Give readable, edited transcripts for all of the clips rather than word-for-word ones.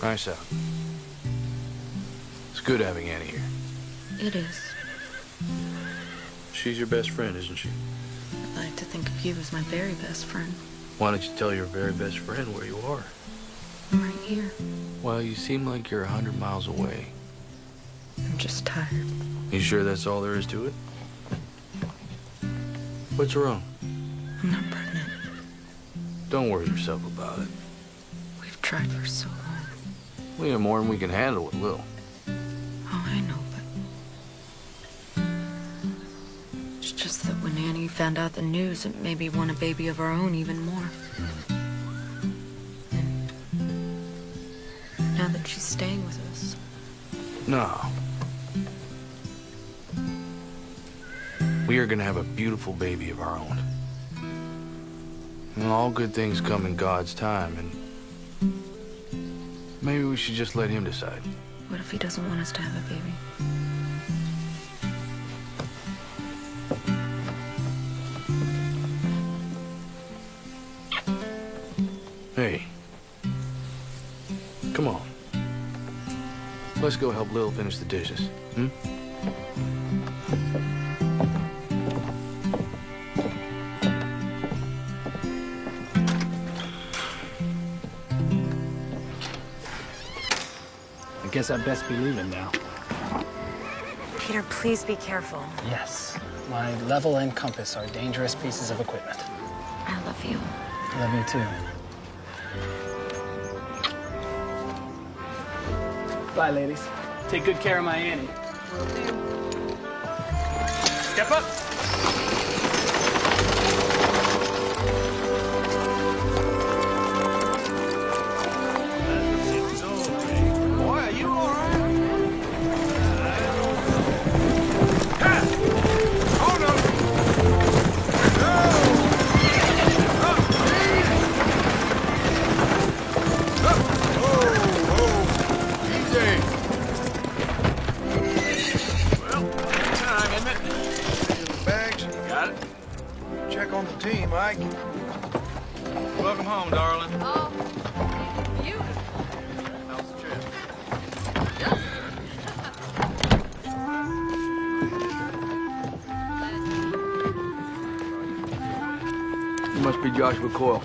Nice out. It's good having Annie here. It is. She's your best friend, isn't she? I like to think of you as my very best friend. Why don't you tell your very best friend where you are? I'm right here. Well, you seem like you're 100 miles away. I'm just tired. You sure that's all there is to it? What's wrong? I'm not pregnant. Don't worry yourself about it. We've tried for so long. We have more than we can handle with Lil. Oh, I know, but... It's just that when Annie found out the news, it made me want a baby of our own even more. And now that she's staying with us... No. We are gonna have a beautiful baby of our own. And all good things come in God's time, and maybe we should just let him decide. What if he doesn't want us to have a baby? Hey. Come on. Let's go help Lil finish the dishes, hmm? I guess I'd best be leaving now. Peter, please be careful. Yes. My level and compass are dangerous pieces of equipment. I love you. I love you too. Bye, ladies. Take good care of my Annie. Will do. Step up! Check on the team, Ike. Welcome home, darling. Oh, beautiful. How's the trip? You must be Joshua Coyle.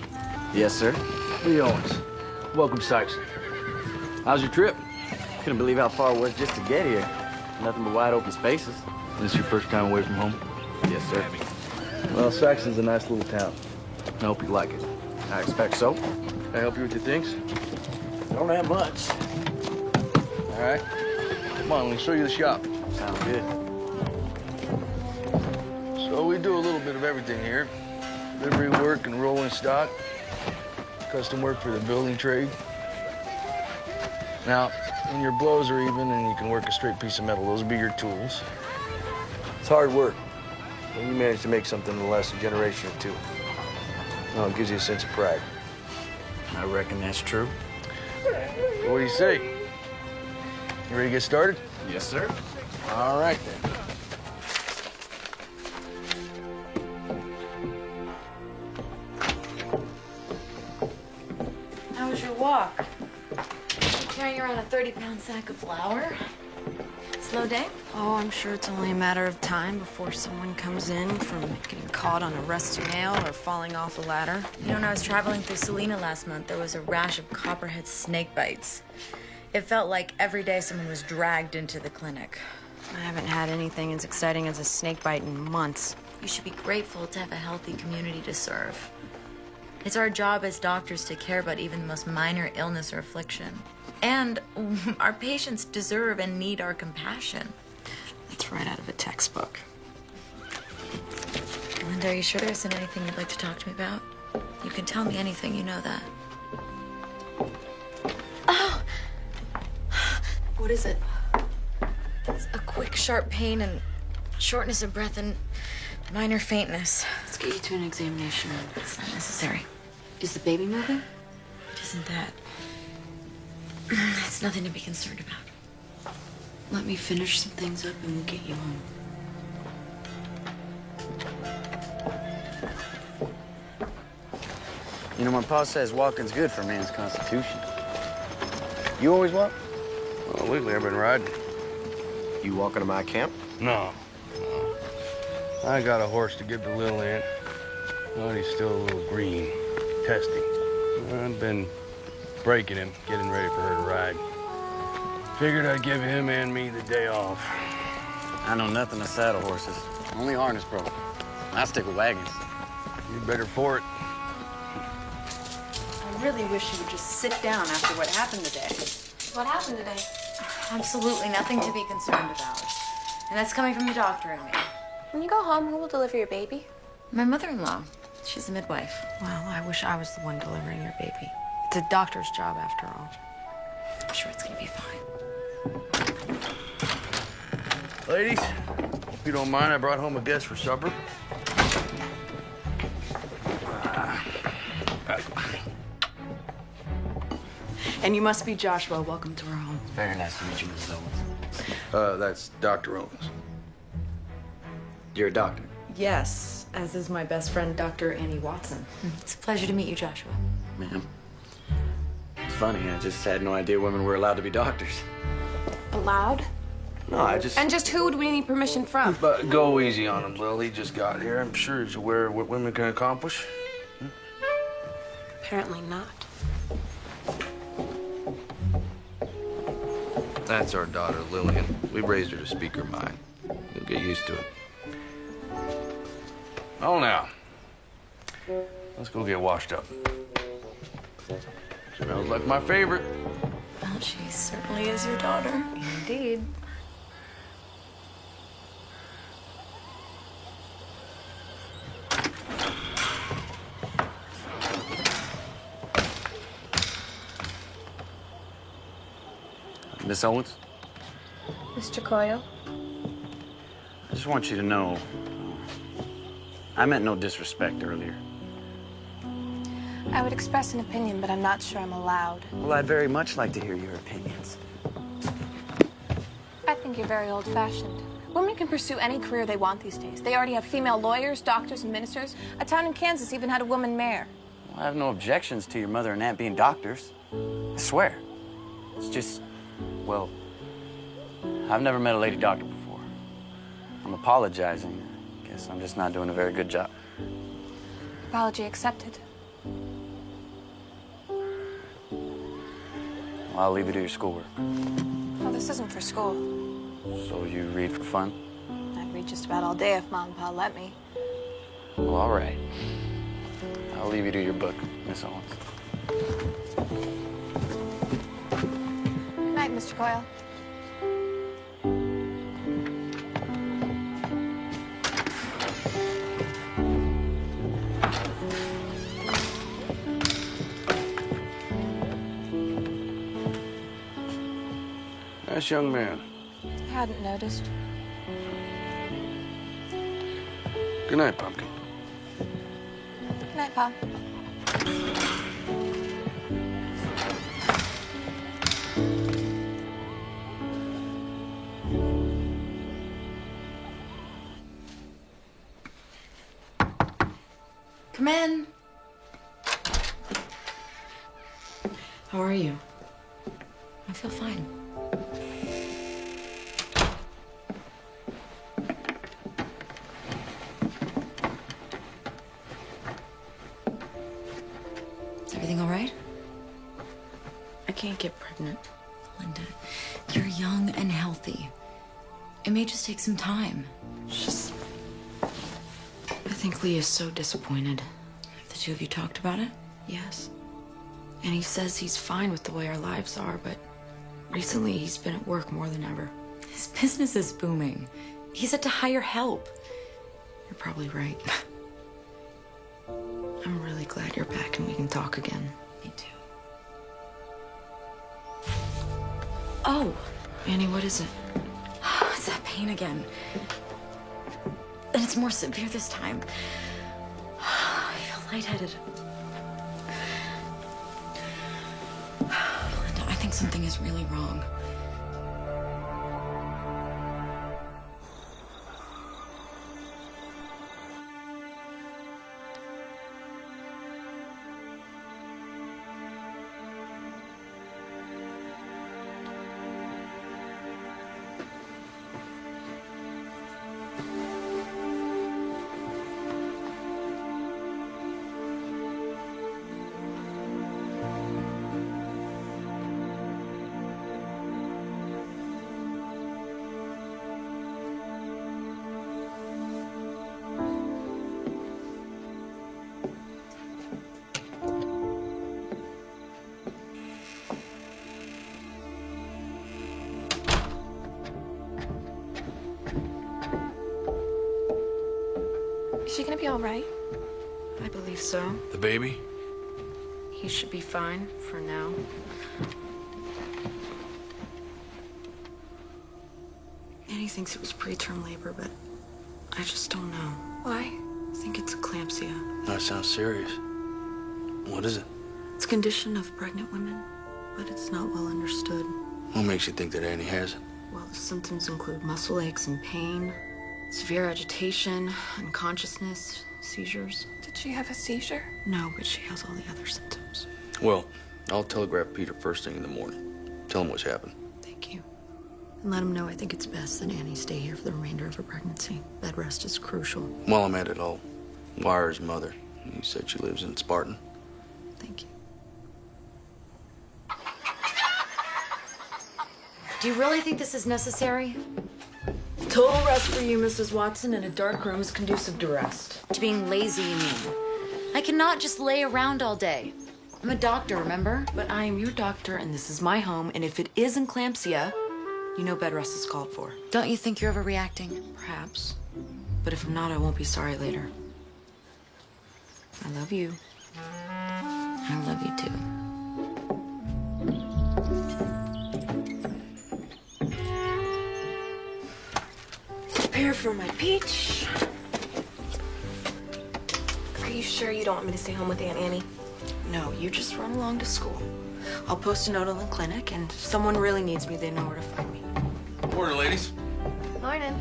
Yes, sir. Lee Owens. Welcome, Sykes. How's your trip? Couldn't believe how far it was just to get here. Nothing but wide open spaces. This your first time away from home? Yes, sir. Well, Saxon's a nice little town. I hope you like it. I expect so. Can I help you with your things? Don't have much. All right. Come on, let me show you the shop. Sounds good. So we do a little bit of everything here. Delivery work and rolling stock. Custom work for the building trade. Now, when your blows are even and you can work a straight piece of metal, those will be your tools. It's hard work. When you manage to make something that'll last a generation or two. Well, it gives you a sense of pride. I reckon that's true. What do you say? You ready to get started? Yes, sir. All right, then. How was your walk? Carrying around a 30-pound sack of flour? Slow day? Oh, I'm sure it's only a matter of time before someone comes in from getting caught on a rusty nail or falling off a ladder. You know, when I was traveling through Salina last month, there was a rash of copperhead snake bites. It felt like every day someone was dragged into the clinic. I haven't had anything as exciting as a snake bite in months. You should be grateful to have a healthy community to serve. It's our job as doctors to care about even the most minor illness or affliction. And our patients deserve and need our compassion. That's right out of a textbook. Linda, are you sure there isn't anything you'd like to talk to me about? You can tell me anything, you know that. Oh! What is it? It's a quick, sharp pain and shortness of breath and minor faintness. Let's get you to an examination. It's not necessary. Is the baby moving? It isn't that. It's nothing to be concerned about. Let me finish some things up and we'll get you home. You know, my pa says walking's good for a man's constitution. You always walk? Well, lately I've been riding. You walking to my camp? No. I got a horse to give to Lillian. But he's still a little green, testy. I've been breaking him, getting ready for her to ride. Figured I'd give him and me the day off. I know nothing of saddle horses. Only harness pro. I stick with wagons. You better for it. I really wish you would just sit down after what happened today. What happened today? Absolutely nothing to be concerned about. And that's coming from the doctor and me. When you go home, who will deliver your baby? My mother-in-law. She's a midwife. Well, I wish I was the one delivering your baby. It's a doctor's job, after all. I'm sure it's gonna be fine. Ladies, if you don't mind, I brought home a guest for supper. And you must be Joshua. Welcome to our home. Very nice to meet you, Mrs. Owens. That's Dr. Owens. You're a doctor. Yes, as is my best friend, Dr. Annie Watson. It's a pleasure to meet you, Joshua. Ma'am. It's funny, I just had no idea women were allowed to be doctors. Allowed? No, I just... And just who would we need permission from? But go easy on him, Lil. He just got here. I'm sure he's aware of what women can accomplish. Apparently not. That's our daughter, Lillian. We raised her to speak her mind. You'll get used to it. Oh, now. Let's go get washed up. Smells like my favorite. Well, she certainly is your daughter. Indeed. Miss Owens, Mr. Coyle? I just want you to know, I meant no disrespect earlier. I would express an opinion, but I'm not sure I'm allowed. Well, I'd very much like to hear your opinions. I think you're very old-fashioned. Women can pursue any career they want these days. They already have female lawyers, doctors, and ministers. A town in Kansas even had a woman mayor. Well, I have no objections to your mother and aunt being doctors. I swear. It's just, well, I've never met a lady doctor before. I'm apologizing. I guess I'm just not doing a very good job. Apology accepted. Well, I'll leave you to your schoolwork. Well, this isn't for school. So you read for fun? I'd read just about all day if Mom and Pa let me. Well, all right. I'll leave you to your book, Miss Owens. Good night, Mr. Coyle. Nice young man. I hadn't noticed. Good night, Pumpkin. Good night, Pa. Come in. How are you? I feel fine. Is everything all right? I can't get pregnant. Linda, you're young and healthy. It may just take some time. Just... I think Lee is so disappointed. Have the two of you talked about it? Yes. And he says he's fine with the way our lives are, but recently he's been at work more than ever. His business is booming. He's had to hire help. You're probably right. I'm really glad you're back and we can talk again. Me too. Oh, Annie, what is it? it's that pain again. And it's more severe this time. I feel lightheaded. Linda, I think something is really wrong. be all right. I believe so. The baby? He should be fine for now. Annie thinks it was preterm labor, but I just don't know. Why? I think it's eclampsia. That sounds serious. What is it? It's a condition of pregnant women, but it's not well understood. What makes you think that Annie has it? Well, the symptoms include muscle aches and pain, severe agitation, unconsciousness, seizures. Did she have a seizure? No, but she has all the other symptoms. Well, I'll telegraph Peter first thing in the morning. Tell him what's happened. Thank you. And let him know I think it's best that Annie stay here for the remainder of her pregnancy. Bed rest is crucial. While I'm at it, I'll wire his mother. He said she lives in Spartan. Thank you. Do you really think this is necessary? Total rest for you, Mrs. Watson, and a dark room is conducive to rest. To being lazy, you mean? I cannot just lay around all day. I'm a doctor, remember? But I am your doctor, and this is my home, and if it is eclampsia, you know bed rest is called for. Don't you think you're overreacting? Perhaps. But if I'm not, I won't be sorry later. I love you. I love you too. Prepare for my peach. Are you sure you don't want me to stay home with Aunt Annie? No, you just run along to school. I'll post a note on the clinic, and if someone really needs me, they know where to find me. Morning, ladies. Morning.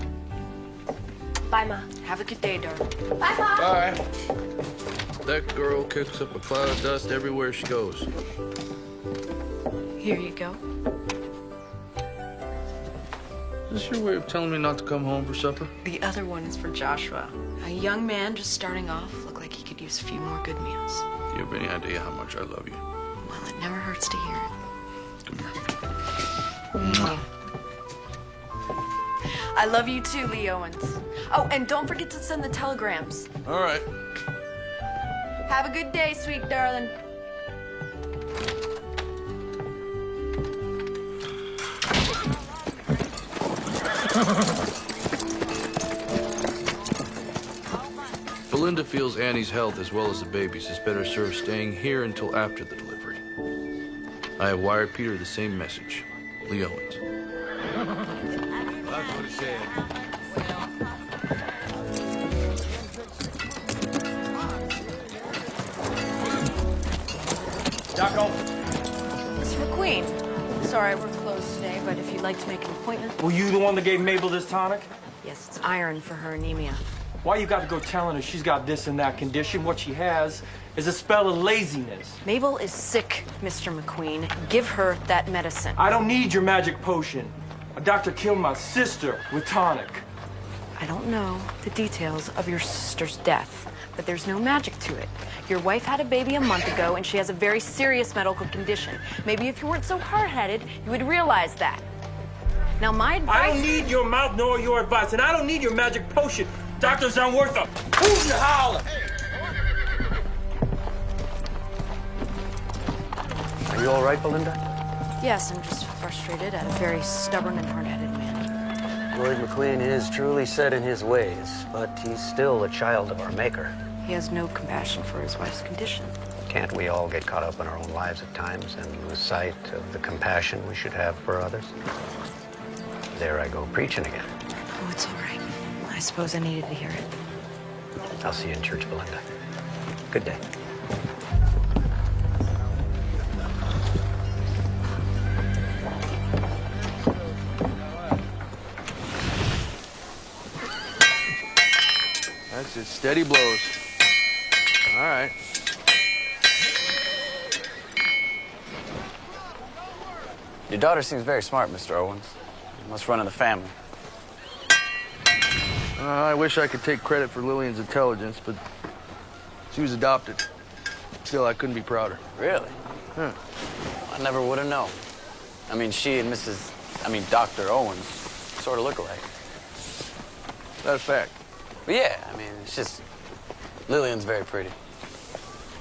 Bye, Ma. Have a good day, darling. Bye, Ma. Bye. That girl kicks up a cloud of dust everywhere she goes. Here you go. Is this your way of telling me not to come home for supper? The other one is for Joshua. A young man just starting off, looked like he could use a few more good meals. Do you have any idea how much I love you? Well, it never hurts to hear it. Come here. Mwah. I love you too, Lee Owens. Oh, and don't forget to send the telegrams. All right. Have a good day, sweet darling. Belinda feels Annie's health as well as the baby's is better served staying here until after the delivery. I have wired Peter the same message. Lee Owens. That's what he said. Doc Owens. Mr. McQueen. Sorry, we're closed today, but if you'd like to make an appointment. Were you the one that gave Mabel this tonic? Yes, it's iron for her anemia. Why you got to go telling her she's got this and that condition? What she has is a spell of laziness. Mabel is sick, Mr. McQueen. Give her that medicine. I don't need your magic potion. A doctor killed my sister with tonic. I don't know the details of your sister's death, but there's no magic to it. Your wife had a baby a month ago, and she has a very serious medical condition. Maybe if you weren't so hard-headed, you would realize that. Now, my advice... I don't need your mouth nor your advice, and I don't need your magic potion. Doctors aren't worth a hoot and holler. Are you all right, Belinda? Yes, I'm just frustrated at a very stubborn and hard-headed man. Lloyd McQueen is truly set in his ways, but he's still a child of our Maker. He has no compassion for his wife's condition. Can't we all get caught up in our own lives at times and lose sight of the compassion we should have for others? There I go preaching again. Oh, it's all right. I suppose I needed to hear it. I'll see you in church, Belinda. Good day. That's it. Steady blows. All right. Your daughter seems very smart, Mr. Owens. You must run in the family. I wish I could take credit for Lillian's intelligence, but she was adopted. Still, I couldn't be prouder. Really? Huh. I never would have known. I mean, she and Dr. Owens sort of look alike. That's a fact. But yeah, I mean, it's just, Lillian's very pretty.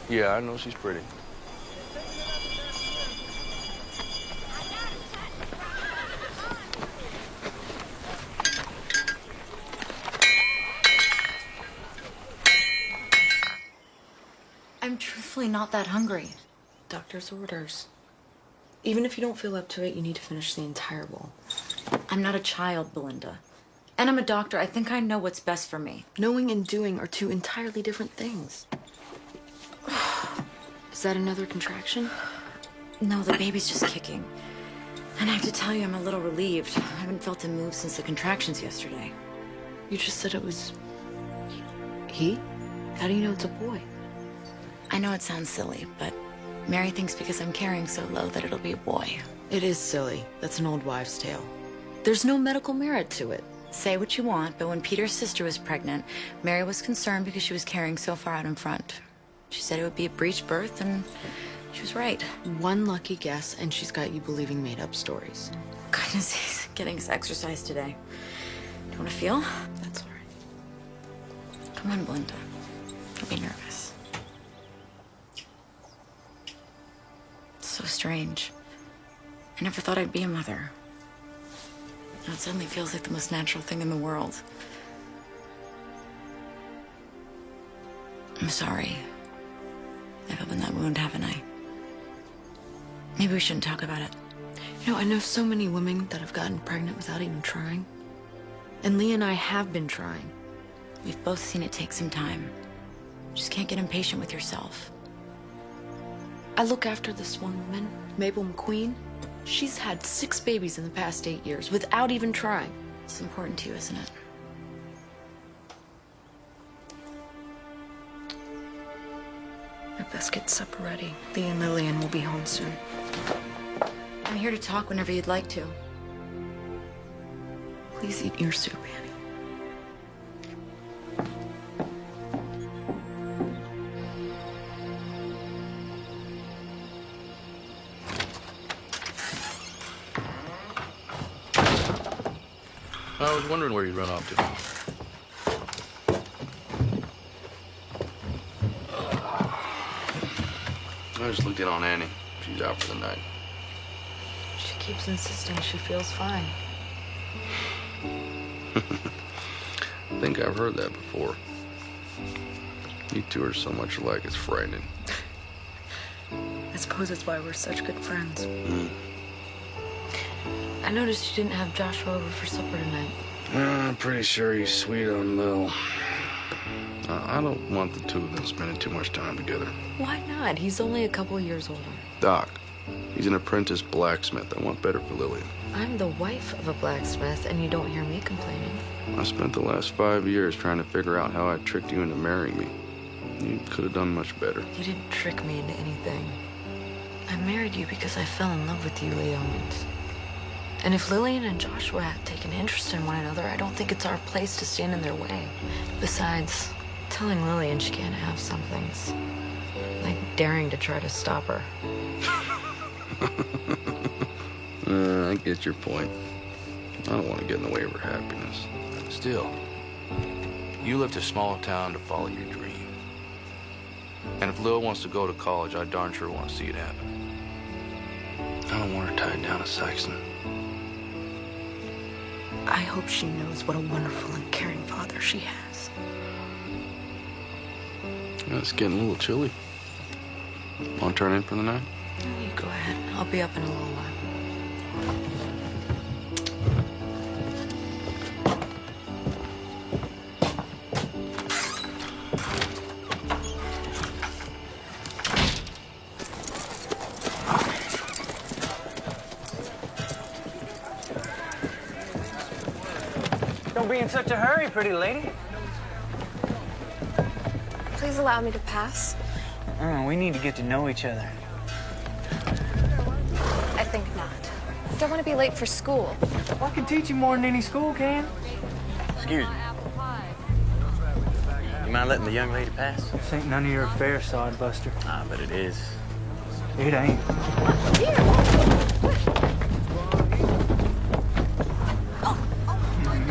Yeah, I know she's pretty. actually not that hungry. Doctor's orders. Even if you don't feel up to it, you need to finish the entire bowl. I'm not a child, Belinda. And I'm a doctor. I think I know what's best for me. Knowing and doing are two entirely different things. Is that another contraction? No, the baby's just kicking. And I have to tell you, I'm a little relieved. I haven't felt him move since the contractions yesterday. You just said it was... he? How do you know it's a boy? I know it sounds silly, but Mary thinks because I'm carrying so low that it'll be a boy. It is silly. That's an old wives' tale. There's no medical merit to it. Say what you want, but when Peter's sister was pregnant, Mary was concerned because she was carrying so far out in front. She said it would be a breech birth, and she was right. One lucky guess, and she's got you believing made-up stories. Goodness, he's getting his exercise today. Do you want to feel? That's all right. Come on, Belinda. Don't be nervous. It's so strange. I never thought I'd be a mother. Now it suddenly feels like the most natural thing in the world. I'm sorry. I've opened that wound, haven't I? Maybe we shouldn't talk about it. You know, I know so many women that have gotten pregnant without even trying. And Lee and I have been trying. We've both seen it take some time. Just can't get impatient with yourself. I look after this one woman, Mabel McQueen. She's had 6 babies in the past 8 years without even trying. It's important to you, isn't it? I best get supper ready. Lee and Lillian will be home soon. I'm here to talk whenever you'd like to. Please eat your soup, Annie. I was wondering where you'd run off to. I just looked in on Annie. She's out for the night. She keeps insisting she feels fine. I think I've heard that before. You two are so much alike, it's frightening. I suppose it's why we're such good friends. I noticed you didn't have Joshua over for supper tonight. I'm pretty sure he's sweet on Lil. I don't want the two of them spending too much time together. Why not? He's only a couple years older. Doc, he's an apprentice blacksmith. I want better for Lillian. I'm the wife of a blacksmith, and you don't hear me complaining. I spent the last 5 years trying to figure out how I tricked you into marrying me. You could have done much better. You didn't trick me into anything. I married you because I fell in love with you, Lee Owens. And if Lillian and Joshua have taken interest in one another, I don't think it's our place to stand in their way. Besides, telling Lillian she can't have some things, like daring to try to stop her. I get your point. I don't want to get in the way of her happiness. Still, you left a small town to follow your dream. And if Lil wants to go to college, I darn sure want to see it happen. I don't want her tied down to Saxon. I hope she knows what a wonderful and caring father she has. Yeah, it's getting a little chilly. Want to turn in for the night? You go ahead. I'll be up in a little while. Don't be in such a hurry, pretty lady. Please allow me to pass. We need to get to know each other. I think not. I don't want to be late for school. Well, I can teach you more than any school can. Excuse me. You mind letting the young lady pass? This ain't none of your affair, Sodbuster. Ah, but it is. It ain't.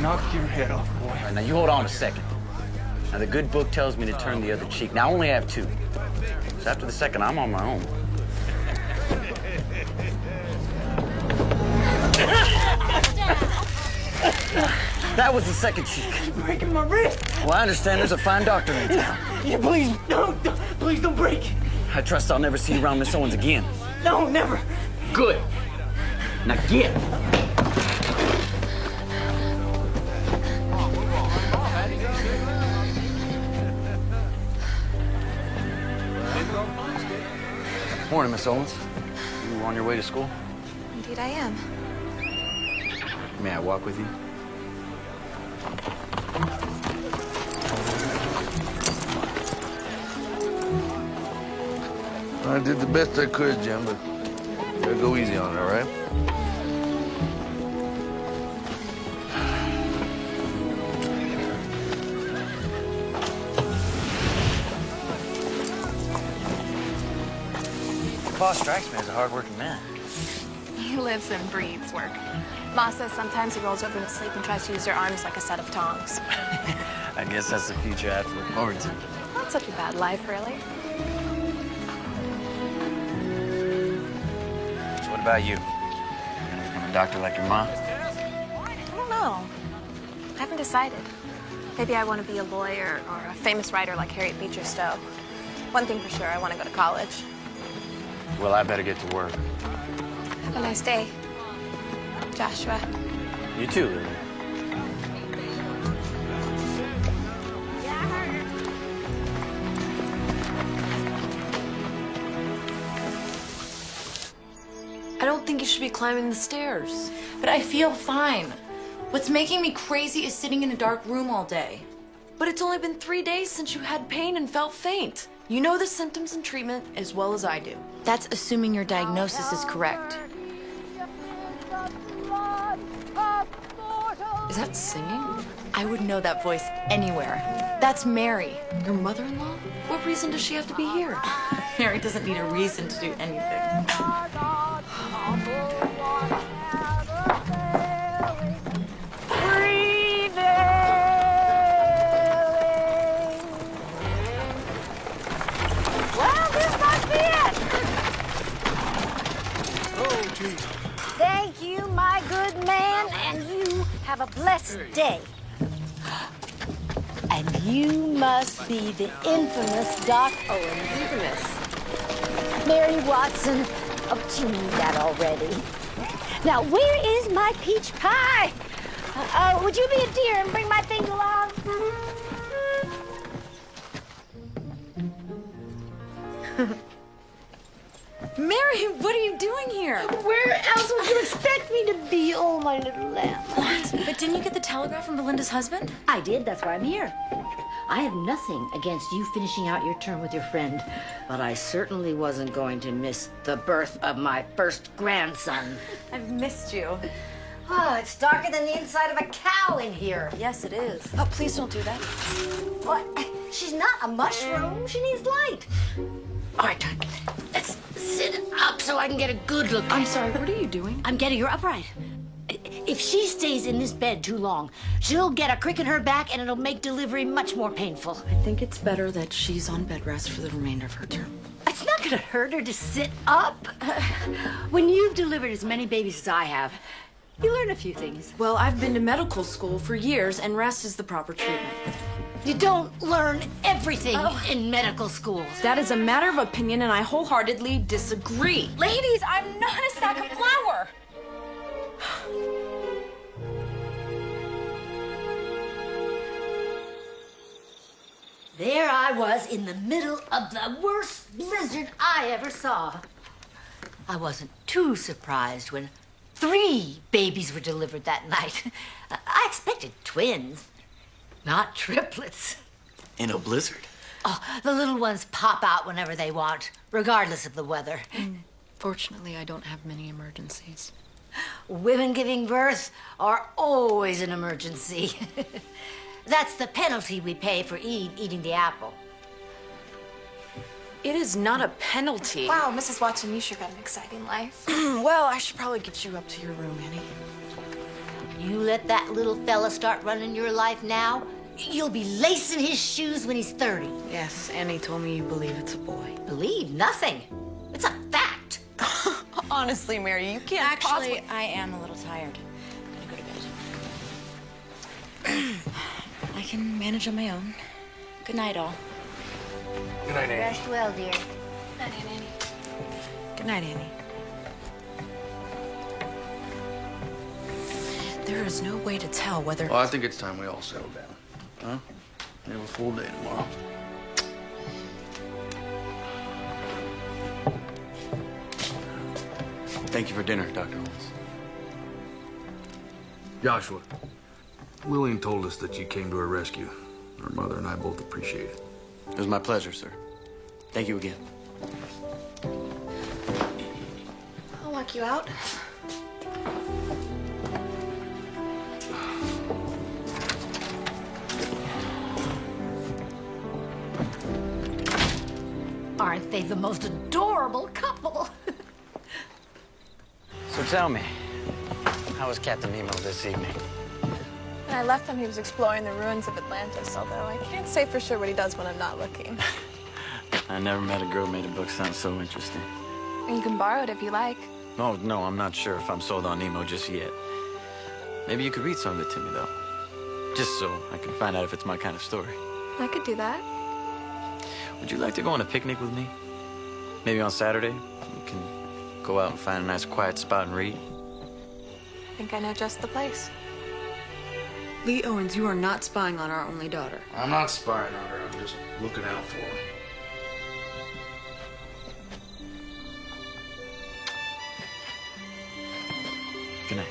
Knock your head off, boy. All right, now you hold on a second. Now the good book tells me to turn the other cheek. Now I only have 2. So after the second, I'm on my own. That was the second cheek. You're breaking my wrist. Well, I understand there's a fine doctor in town. Yeah, please don't break it. I trust I'll never see you around Miss Owens again. No, never. Good. Now get. Morning, Miss Owens. You on your way to school? Indeed, I am. May I walk with you? I did the best I could, Jim, but you gotta go easy on it, all right? Pa strikes me as a hard-working man. He lives and breathes work. Ma says sometimes he rolls over in his sleep and tries to use their arms like a set of tongs. I guess that's the future I have to look forward to. Not such a bad life, really. So what about you? Gonna become a doctor like your mom? I don't know. I haven't decided. Maybe I want to be a lawyer or a famous writer like Harriet Beecher Stowe. One thing for sure, I want to go to college. Well, I better get to work. Have a nice day, Joshua. You too, Lily. I don't think you should be climbing the stairs. But I feel fine. What's making me crazy is sitting in a dark room all day. But it's only been 3 days since you had pain and felt faint. You know the symptoms and treatment as well as I do. That's assuming your diagnosis is correct. Is that singing? I would know that voice anywhere. That's Mary. Your mother-in-law? What reason does she have to be here? Mary doesn't need a reason to do anything. Thank you, my good man, and you have a blessed day. And you must be the infamous Doc Owens. Infamous? Mary Watson, oh, you knew that already. Now, where is my peach pie? Would you be a dear and bring my things along? Mary, what are you doing here? Where else would you expect me to be? Oh, my little lamb. What? But didn't you get the telegram from Belinda's husband? I did. That's why I'm here. I have nothing against you finishing out your term with your friend, but I certainly wasn't going to miss the birth of my first grandson. I've missed you. Oh, it's darker than the inside of a cow in here. Yes, it is. Oh, please don't do that. What? She's not a mushroom. She needs light. All right, let's sit up so I can get a good look. I'm sorry, what are you doing? I'm getting her upright. If she stays in this bed too long, she'll get a crick in her back and it'll make delivery much more painful. I think it's better that she's on bed rest for the remainder of her term. It's not gonna hurt her to sit up. When you've delivered as many babies as I have, you learn a few things. Well, I've been to medical school for years, and rest is the proper treatment. You don't learn everything in medical schools. That is a matter of opinion, and I wholeheartedly disagree. Ladies, I'm not a sack of flour. There I was in the middle of the worst blizzard I ever saw. I wasn't too surprised when 3 babies were delivered that night. I expected twins, not triplets. In a blizzard? Oh, the little ones pop out whenever they want, regardless of the weather. Fortunately, I don't have many emergencies. Women giving birth are always an emergency. That's the penalty we pay for Eve eating the apple. It is not a penalty. Wow, Mrs. Watson, you sure got an exciting life. Well, I should probably get you up to your room, Annie. You let that little fella start running your life now, you'll be lacing his shoes when he's 30. Yes, Annie told me you believe it's a boy. Believe nothing. It's a fact. Honestly, Mary, you can't Actually, I am a little tired. I'm gonna go to bed. I can manage on my own. Good night, all. Good night, Annie. Rest well, dear. night, Aunt Annie. Good night, Annie. There is no way to tell whether... Well, I think it's time we all settle down. Huh? We have a full day tomorrow. Thank you for dinner, Dr. Holmes. Joshua, Lillian told us that you came to her rescue. Her mother and I both appreciate it. It was my pleasure, sir. Thank you again. I'll walk you out. Aren't they the most adorable couple? So tell me, how was Captain Nemo this evening? When I left him, he was exploring the ruins of Atlantis, although I can't say for sure what he does when I'm not looking. I never met a girl who made a book sound so interesting. And you can borrow it if you like. Oh, no, I'm not sure if I'm sold on Nemo just yet. Maybe you could read some of it to me, though. Just so I can find out if it's my kind of story. I could do that. Would you like to go on a picnic with me? Maybe on Saturday? We can go out and find a nice quiet spot and read. I think I know just the place. Lee Owens, you are not spying on our only daughter. I'm not spying on her. I'm just looking out for her. Good night.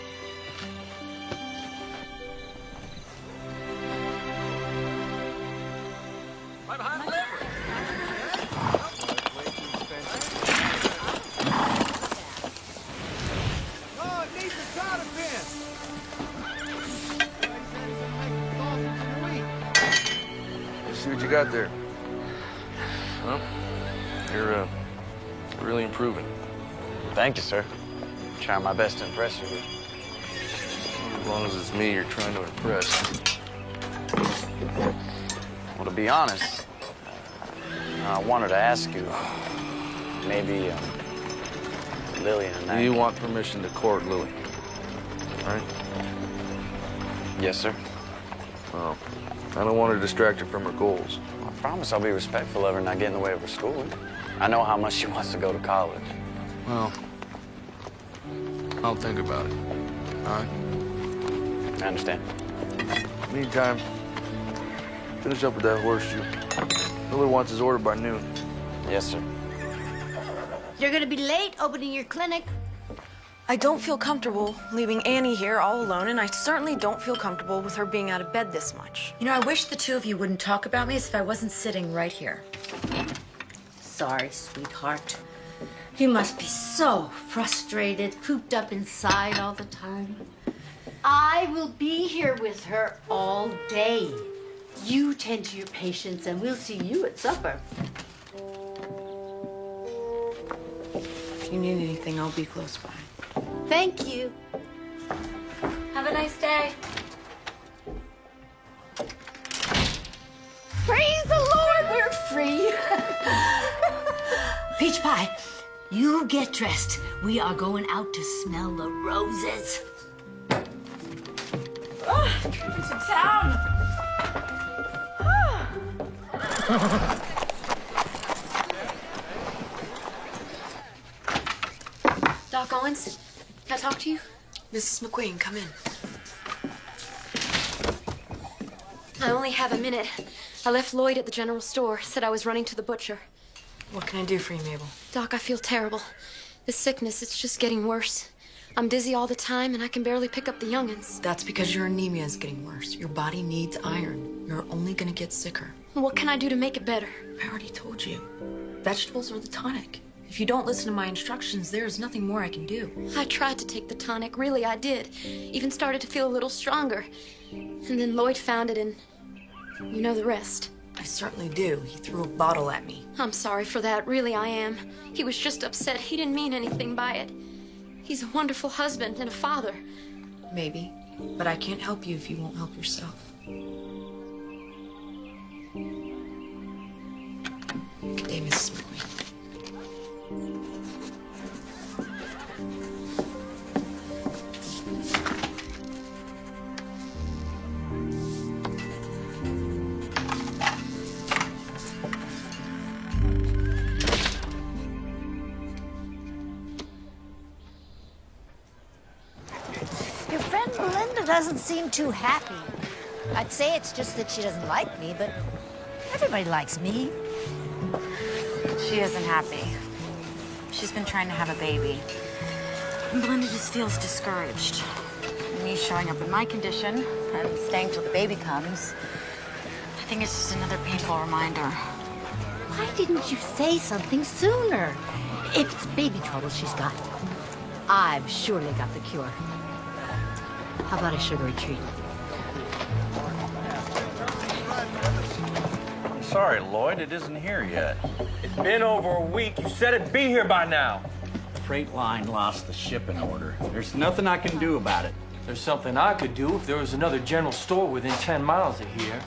See what you got there. Well, you're really improving. Thank you, sir. Trying my best to impress you. As long as it's me you're trying to impress. Well, to be honest, I wanted to ask you, maybe Lillian and I... You want permission to court Lily, right? Yes, sir. Well, I don't want to distract her from her goals. I promise I'll be respectful of her and not get in the way of her schooling. I know how much she wants to go to college. Well, I'll think about it. All right? I understand. Meantime, finish up with that horseshoe. Miller wants his order by noon. Yes, sir. You're gonna be late opening your clinic. I don't feel comfortable leaving Annie here all alone, and I certainly don't feel comfortable with her being out of bed this much. You know, I wish the two of you wouldn't talk about me as if I wasn't sitting right here. Sorry, sweetheart. You must be so frustrated, cooped up inside all the time. I will be here with her all day. You tend to your patients, and we'll see you at supper. If you need anything, I'll be close by. Thank you. Have a nice day. Praise the Lord, we're free. Peach Pie, you get dressed. We are going out to smell the roses. Driving to town. Doc Owens, can I talk to you? Mrs. McQueen, come in. I only have a minute. I left Lloyd at the general store, said I was running to the butcher. What can I do for you, Mabel? Doc, I feel terrible. This sickness, it's just getting worse. I'm dizzy all the time, and I can barely pick up the youngins. That's because your anemia is getting worse. Your body needs iron. You're only gonna get sicker. What can I do to make it better? I already told you. Vegetables are the tonic. If you don't listen to my instructions, there is nothing more I can do. I tried to take the tonic, really I did. Even started to feel a little stronger. And then Lloyd found it, and you know the rest. I certainly do. He threw a bottle at me. I'm sorry for that, really I am. He was just upset. He didn't mean anything by it. He's a wonderful husband and a father. Maybe, but I can't help you if you won't help yourself. Good day, Mrs. McQueen. Amanda doesn't seem too happy. I'd say it's just that she doesn't like me, but everybody likes me. She isn't happy. She's been trying to have a baby. And Belinda just feels discouraged. Me showing up in my condition and staying till the baby comes, I think it's just another painful reminder. Why didn't you say something sooner? If it's baby trouble she's got, I've surely got the cure. How about a sugary treat? I'm sorry, Lloyd, it isn't here yet. It's been over a week. You said it'd be here by now. The freight line lost the shipping order. There's nothing I can do about it. There's something I could do if there was another general store within 10 miles of here.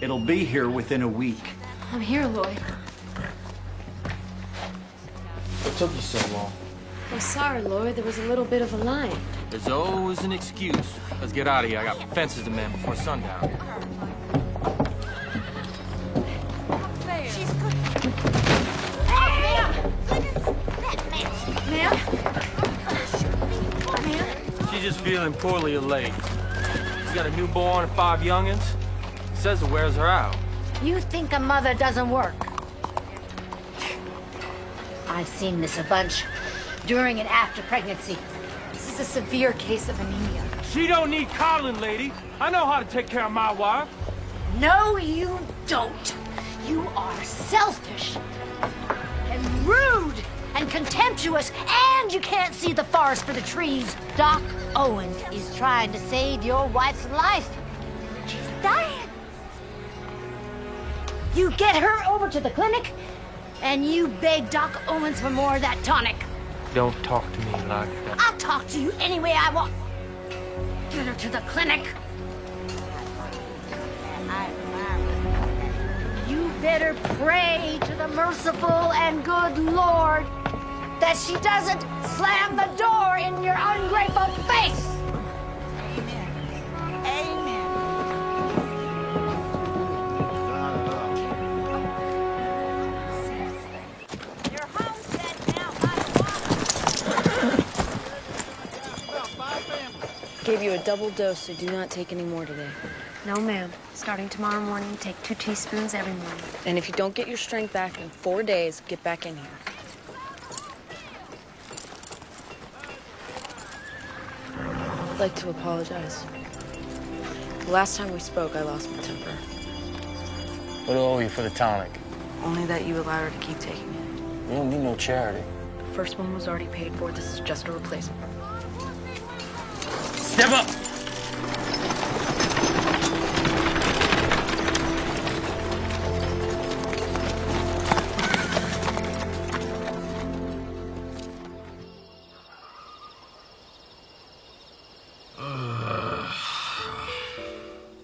It'll be here within a week. I'm here, Lloyd. What took you so long? I'm sorry, Lloyd. There was a little bit of a line. There's always an excuse. Let's get out of here. I got fences to mend before sundown. She's just feeling poorly of late. She's got a newborn and 5 youngins. Says it wears her out. You think a mother doesn't work? I've seen this a bunch during and after pregnancy. This is a severe case of anemia. She don't need coddling, lady. I know how to take care of my wife. No, you don't. You are selfish and rude and contemptuous, and you can't see the forest for the trees. Doc Owens is trying to save your wife's life. She's dying. You get her over to the clinic, and you beg Doc Owens for more of that tonic. Don't talk to me like that. I'll talk to you any way I want. Get her to the clinic. You better pray to the merciful and good Lord that she doesn't slam the door in your ungrateful face. Gave you a double dose, so do not take any more today. No, ma'am. Starting tomorrow morning, take 2 teaspoons every morning. And if you don't get your strength back in 4 days, get back in here. I'd like to apologize. The last time we spoke, I lost my temper. What do I owe you for the tonic? Only that you allowed her to keep taking it. You don't need no charity. The first one was already paid for. This is just a replacement. Step up!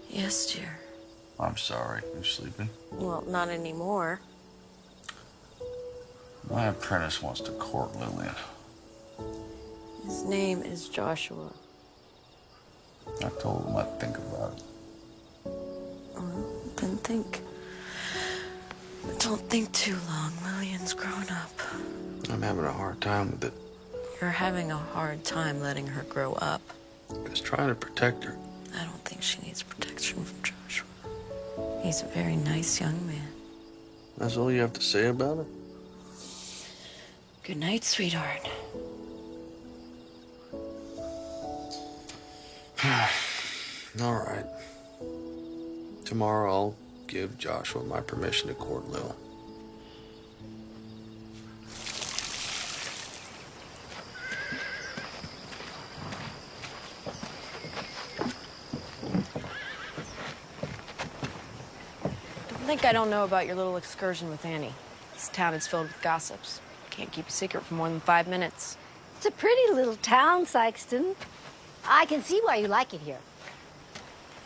Yes, dear. I'm sorry. You sleeping? Well, not anymore. My apprentice wants to court Lillian. His name is Joshua. I told him I'd think about it. Then think. Don't think too long. Lillian's grown up. I'm having a hard time with it. You're having a hard time letting her grow up. I was trying to protect her. I don't think she needs protection from Joshua. He's a very nice young man. That's all you have to say about it? Good night, sweetheart. All right. Tomorrow I'll give Joshua my permission to court Lil. Don't think I don't know about your little excursion with Annie. This town is filled with gossips. Can't keep a secret for more than 5 minutes. It's a pretty little town, Sykeston. I can see why you like it here.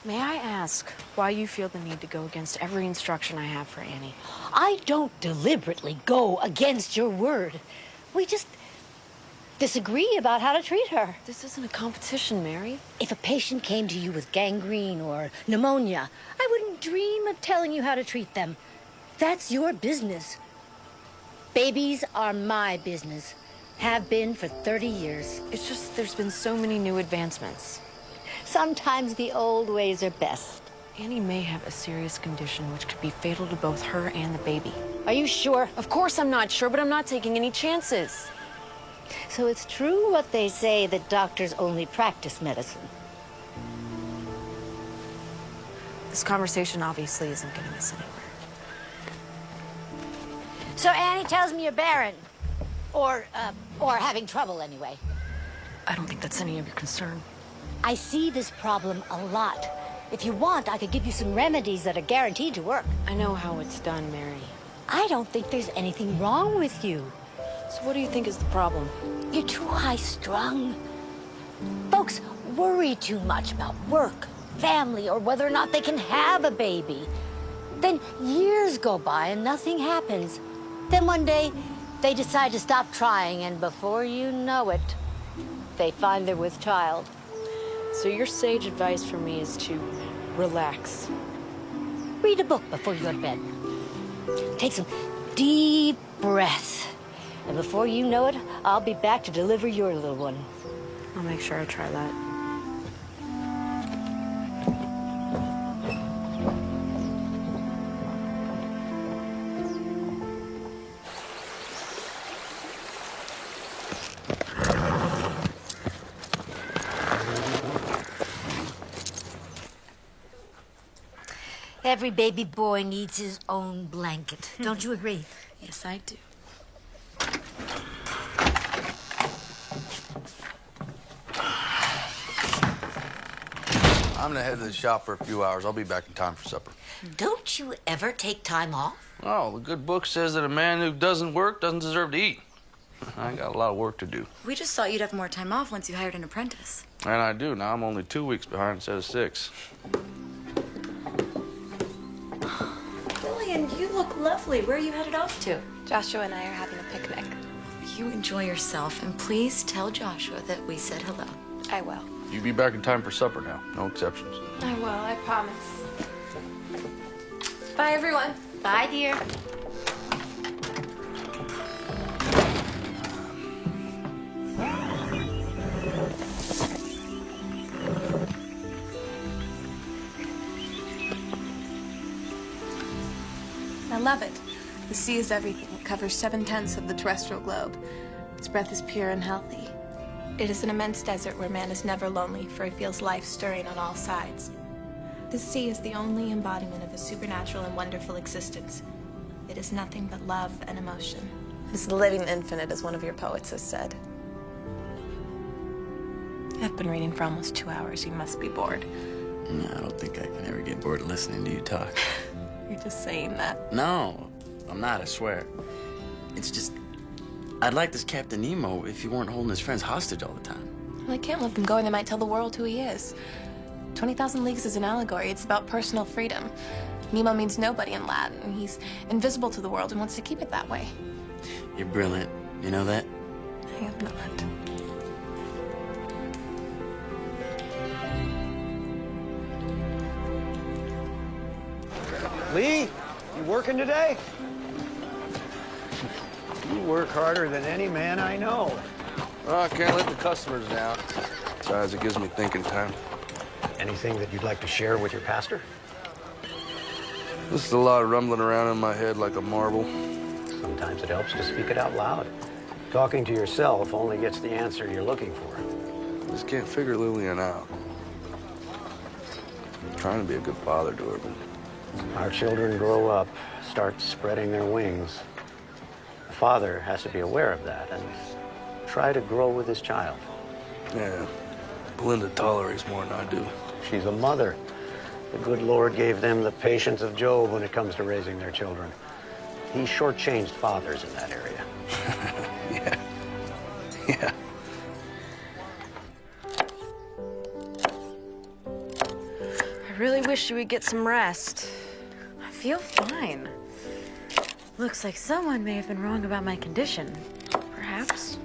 May I ask why you feel the need to go against every instruction I have for Annie? I don't deliberately go against your word. We just disagree about how to treat her. This isn't a competition, Mary. If a patient came to you with gangrene or pneumonia, I wouldn't dream of telling you how to treat them. That's your business. Babies are my business. Have been for 30 years. It's just there's been so many new advancements. Sometimes the old ways are best. Annie may have a serious condition which could be fatal to both her and the baby. Are you sure? Of course I'm not sure, but I'm not taking any chances. So it's true what they say that doctors only practice medicine. This conversation obviously isn't getting us anywhere. So Annie tells me you're barren. Or having trouble anyway. I don't think that's any of your concern. I see this problem a lot. If you want, I could give you some remedies that are guaranteed to work. I know how it's done, Mary. I don't think there's anything wrong with you. So what do you think is the problem? You're too high-strung. Folks worry too much about work, family, or whether or not they can have a baby. Then years go by and nothing happens. Then one day, they decide to stop trying, and before you know it, they find they're with child. So your sage advice for me is to relax. Read a book before you go to bed. Take some deep breaths. And before you know it, I'll be back to deliver your little one. I'll make sure I try that. Every baby boy needs his own blanket. Don't you agree? Yes, I do. I'm gonna head to the shop for a few hours. I'll be back in time for supper. Don't you ever take time off? Oh, the good book says that a man who doesn't work doesn't deserve to eat. I got a lot of work to do. We just thought you'd have more time off once you hired an apprentice. And I do. Now I'm only 2 weeks behind instead of 6. Lillian, you look lovely. Where are you headed off to? Joshua and I are having a picnic. You enjoy yourself, and please tell Joshua that we said hello. I will. You be back in time for supper now. No exceptions. I will, I promise. Bye, everyone. Bye, dear. I love it. The sea is everything. It covers 7/10 of the terrestrial globe. Its breath is pure and healthy. It is an immense desert where man is never lonely, for he feels life stirring on all sides. The sea is the only embodiment of a supernatural and wonderful existence. It is nothing but love and emotion. It is the living infinite, as one of your poets has said. I've been reading for almost 2 hours. You must be bored. No, I don't think I can ever get bored of listening to you talk. You're just saying that. No, I'm not, I swear. It's just, I'd like this Captain Nemo if he weren't holding his friends hostage all the time. Well, I can't let them go, and they might tell the world who he is. 20,000 Leagues is an allegory. It's about personal freedom. Nemo means nobody in Latin, and he's invisible to the world and wants to keep it that way. You're brilliant. You know that? I am not. Lee, you working today? You work harder than any man I know. Well, I can't let the customers down. Besides, it gives me thinking time. Anything that you'd like to share with your pastor? This is a lot of rumbling around in my head like a marble. Sometimes it helps to speak it out loud. Talking to yourself only gets the answer you're looking for. I just can't figure Lillian out. I'm trying to be a good father to her, but our children grow up, start spreading their wings. The father has to be aware of that and try to grow with his child. yeah, Belinda tolerates more than I do. She's a mother. The good Lord gave them the patience of Job when it comes to raising their children. He shortchanged fathers in that area. Yeah. I really wish you would get some rest. I feel fine. Looks like someone may have been wrong about my condition. Perhaps.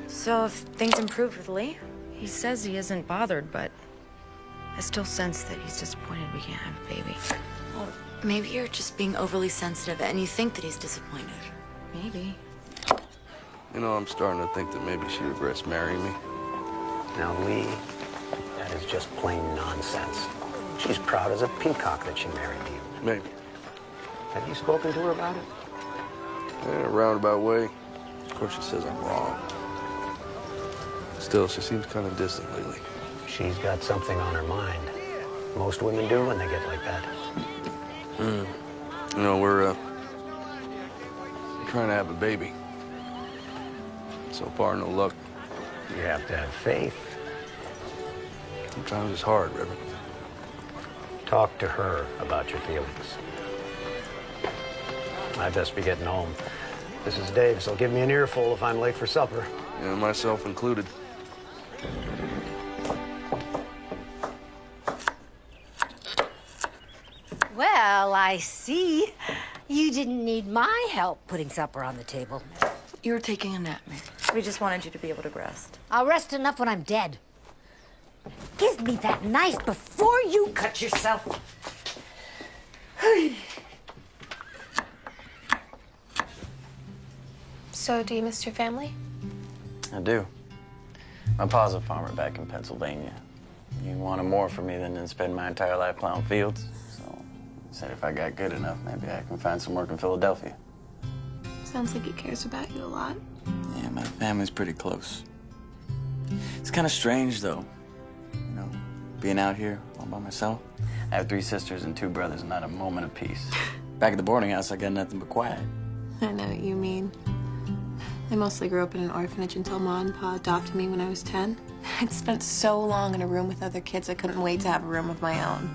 So if things improve with Lee, he says he isn't bothered, but I still sense that he's disappointed we can't have a baby. Well, maybe you're just being overly sensitive and you think that he's disappointed. Maybe. You know, I'm starting to think that maybe she regrets marrying me. Now, Lee, that is just plain nonsense. She's proud as a peacock that she married you. Maybe. Have you spoken to her about it? In a roundabout way. Of course, she says I'm wrong. Still, she seems kind of distant lately. She's got something on her mind. Most women do when they get like that. You know, we're trying to have a baby. So far, no luck. You have to have faith. Sometimes it's hard, Reverend. Talk to her about your feelings. I best be getting home. This is Dave, so give me an earful if I'm late for supper. Yeah, myself included. Well, I see. You didn't need my help putting supper on the table. You were taking a nap, Mary. We just wanted you to be able to rest. I'll rest enough when I'm dead. Give me that knife before you cut yourself. So, do you miss your family? I do. My pa's a farmer back in Pennsylvania. He wanted more from me than to spend my entire life plowing fields. So I said if I got good enough, maybe I can find some work in Philadelphia. Sounds like he cares about you a lot. Yeah, my family's pretty close. It's kind of strange, though. You know, being out here all by myself. I have 3 sisters and 2 brothers, not a moment of peace. Back at the boarding house, I got nothing but quiet. I know what you mean. I mostly grew up in an orphanage until Ma and Pa adopted me when I was 10. I'd spent so long in a room with other kids, I couldn't wait to have a room of my own.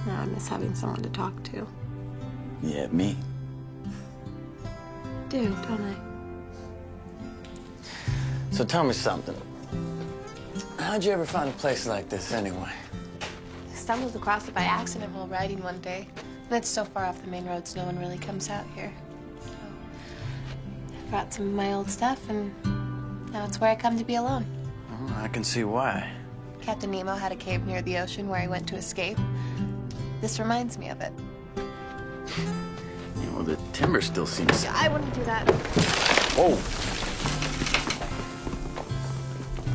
Now I miss having someone to talk to. Yeah, me. Do, don't I? So tell me something. How'd you ever find a place like this, anyway? I stumbled across it by accident while riding one day. And it's so far off the main roads, no one really comes out here. So I brought some of my old stuff, and now it's where I come to be alone. Oh, I can see why. Captain Nemo had a cave near the ocean where he went to escape. This reminds me of it. Yeah, well, the timber still seems... I wouldn't do that. Whoa!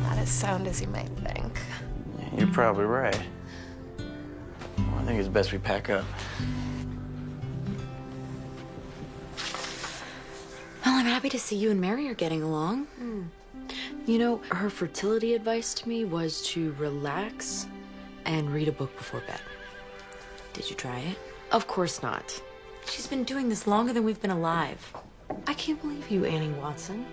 Not as sound as you might think. Yeah, you're probably right. Well, I think it's best we pack up. Well, I'm happy to see you and Mary are getting along. You know, her fertility advice to me was to relax and read a book before bed. Did you try it? Of course not. She's been doing this longer than we've been alive. I can't believe you, Annie Watson.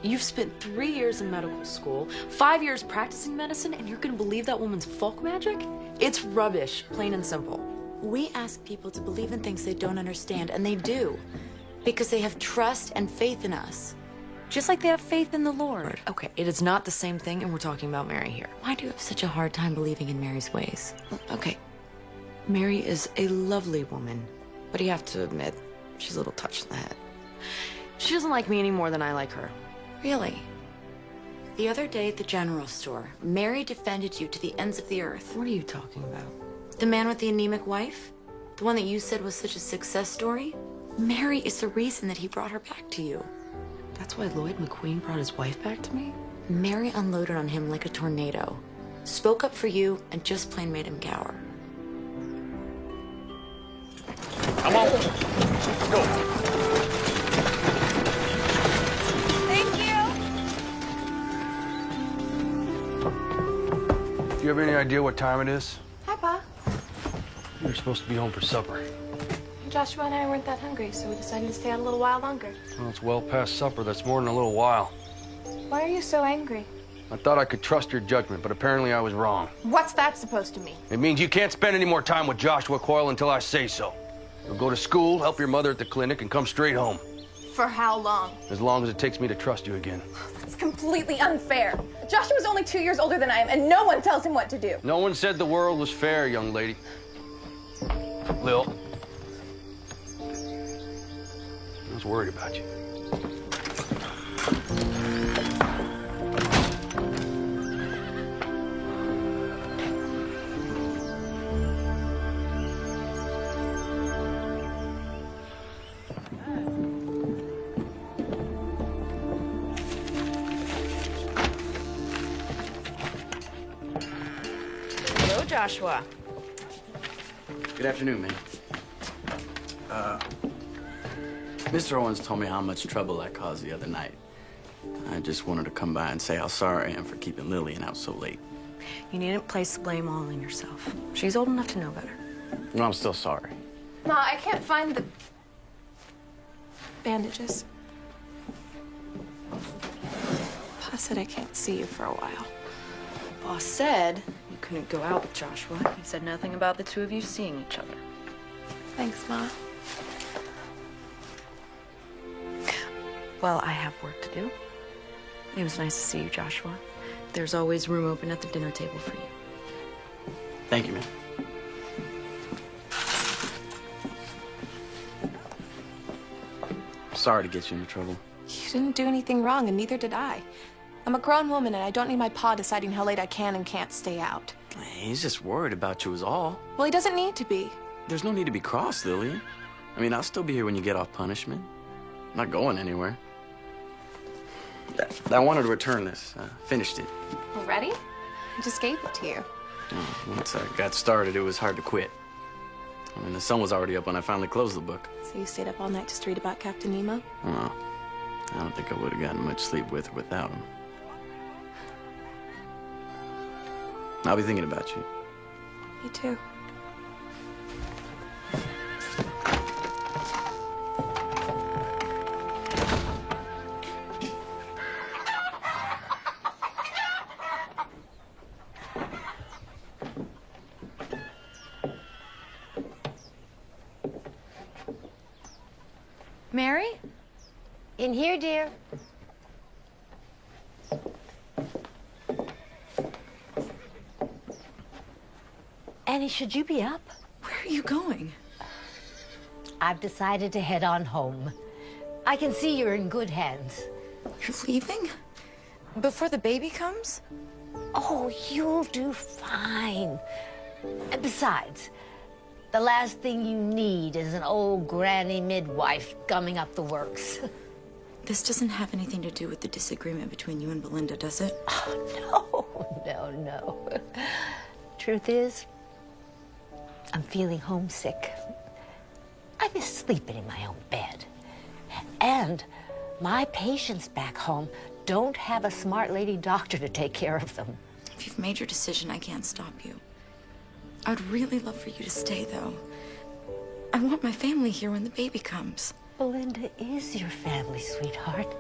You've spent 3 years in medical school, 5 years practicing medicine, and you're gonna believe that woman's folk magic? It's rubbish, plain and simple. We ask people to believe in things they don't understand, and they do. Because they have trust and faith in us. Just like they have faith in the Lord. Okay, it is not the same thing, and we're talking about Mary here. Why do you have such a hard time believing in Mary's ways? Okay, Mary is a lovely woman, but you have to admit, she's a little touched in the head. She doesn't like me any more than I like her. Really? The other day at the general store, Mary defended you to the ends of the earth. What are you talking about? The man with the anemic wife? The one that you said was such a success story? Mary is the reason that he brought her back to you. That's why Lloyd McQueen brought his wife back to me? Mary unloaded on him like a tornado. Spoke up for you and just plain made him cower. Come on. Let's go. Thank you. Do you have any idea what time it is? Hi, Pa. You're supposed to be home for supper. Joshua and I weren't that hungry, so we decided to stay out a little while longer. Well, it's well past supper. That's more than a little while. Why are you so angry? I thought I could trust your judgment, but apparently I was wrong. What's that supposed to mean? It means you can't spend any more time with Joshua Coyle until I say so. You'll go to school, help your mother at the clinic, and come straight home. For how long? As long as it takes me to trust you again. It's completely unfair. Joshua's only 2 years older than I am, and no one tells him what to do. No one said the world was fair, young lady. Lil. I was worried about you. Joshua. Good afternoon, man. Mr. Owens told me how much trouble I caused the other night. I just wanted to come by and say how sorry I am for keeping Lillian out so late. You needn't place the blame all on yourself. She's old enough to know better. No, I'm still sorry. Ma, I can't find the bandages. Pa said I can't see you for a while. Boss said you couldn't go out with Joshua. He said nothing about the two of you seeing each other. Thanks, Ma. Well, I have work to do. It was nice to see you, Joshua. There's always room open at the dinner table for you. Thank you, man. Sorry to get you into trouble. You didn't do anything wrong, and neither did I. I'm a grown woman, and I don't need my pa deciding how late I can and can't stay out. He's just worried about you is all. Well, he doesn't need to be. There's no need to be cross, Lillian. I mean, I'll still be here when you get off punishment. I'm not going anywhere. I wanted to return this. Finished it. Already? I just gave it to you. Once I got started, it was hard to quit. I mean, the sun was already up when I finally closed the book. So you stayed up all night just to read about Captain Nemo? Oh, I don't think I would have gotten much sleep with or without him. I'll be thinking about you. Me too. Mary? In here, dear. Annie, should you be up? Where are you going? I've decided to head on home. I can see you're in good hands. You're leaving? Before the baby comes? Oh, you'll do fine. And besides, the last thing you need is an old granny midwife gumming up the works. This doesn't have anything to do with the disagreement between you and Belinda, does it? Oh, no. Truth is, I'm feeling homesick. I miss sleeping in my own bed. And my patients back home don't have a smart lady doctor to take care of them. If you've made your decision, I can't stop you. I'd really love for you to stay, though. I want my family here when the baby comes. Belinda is your family, sweetheart.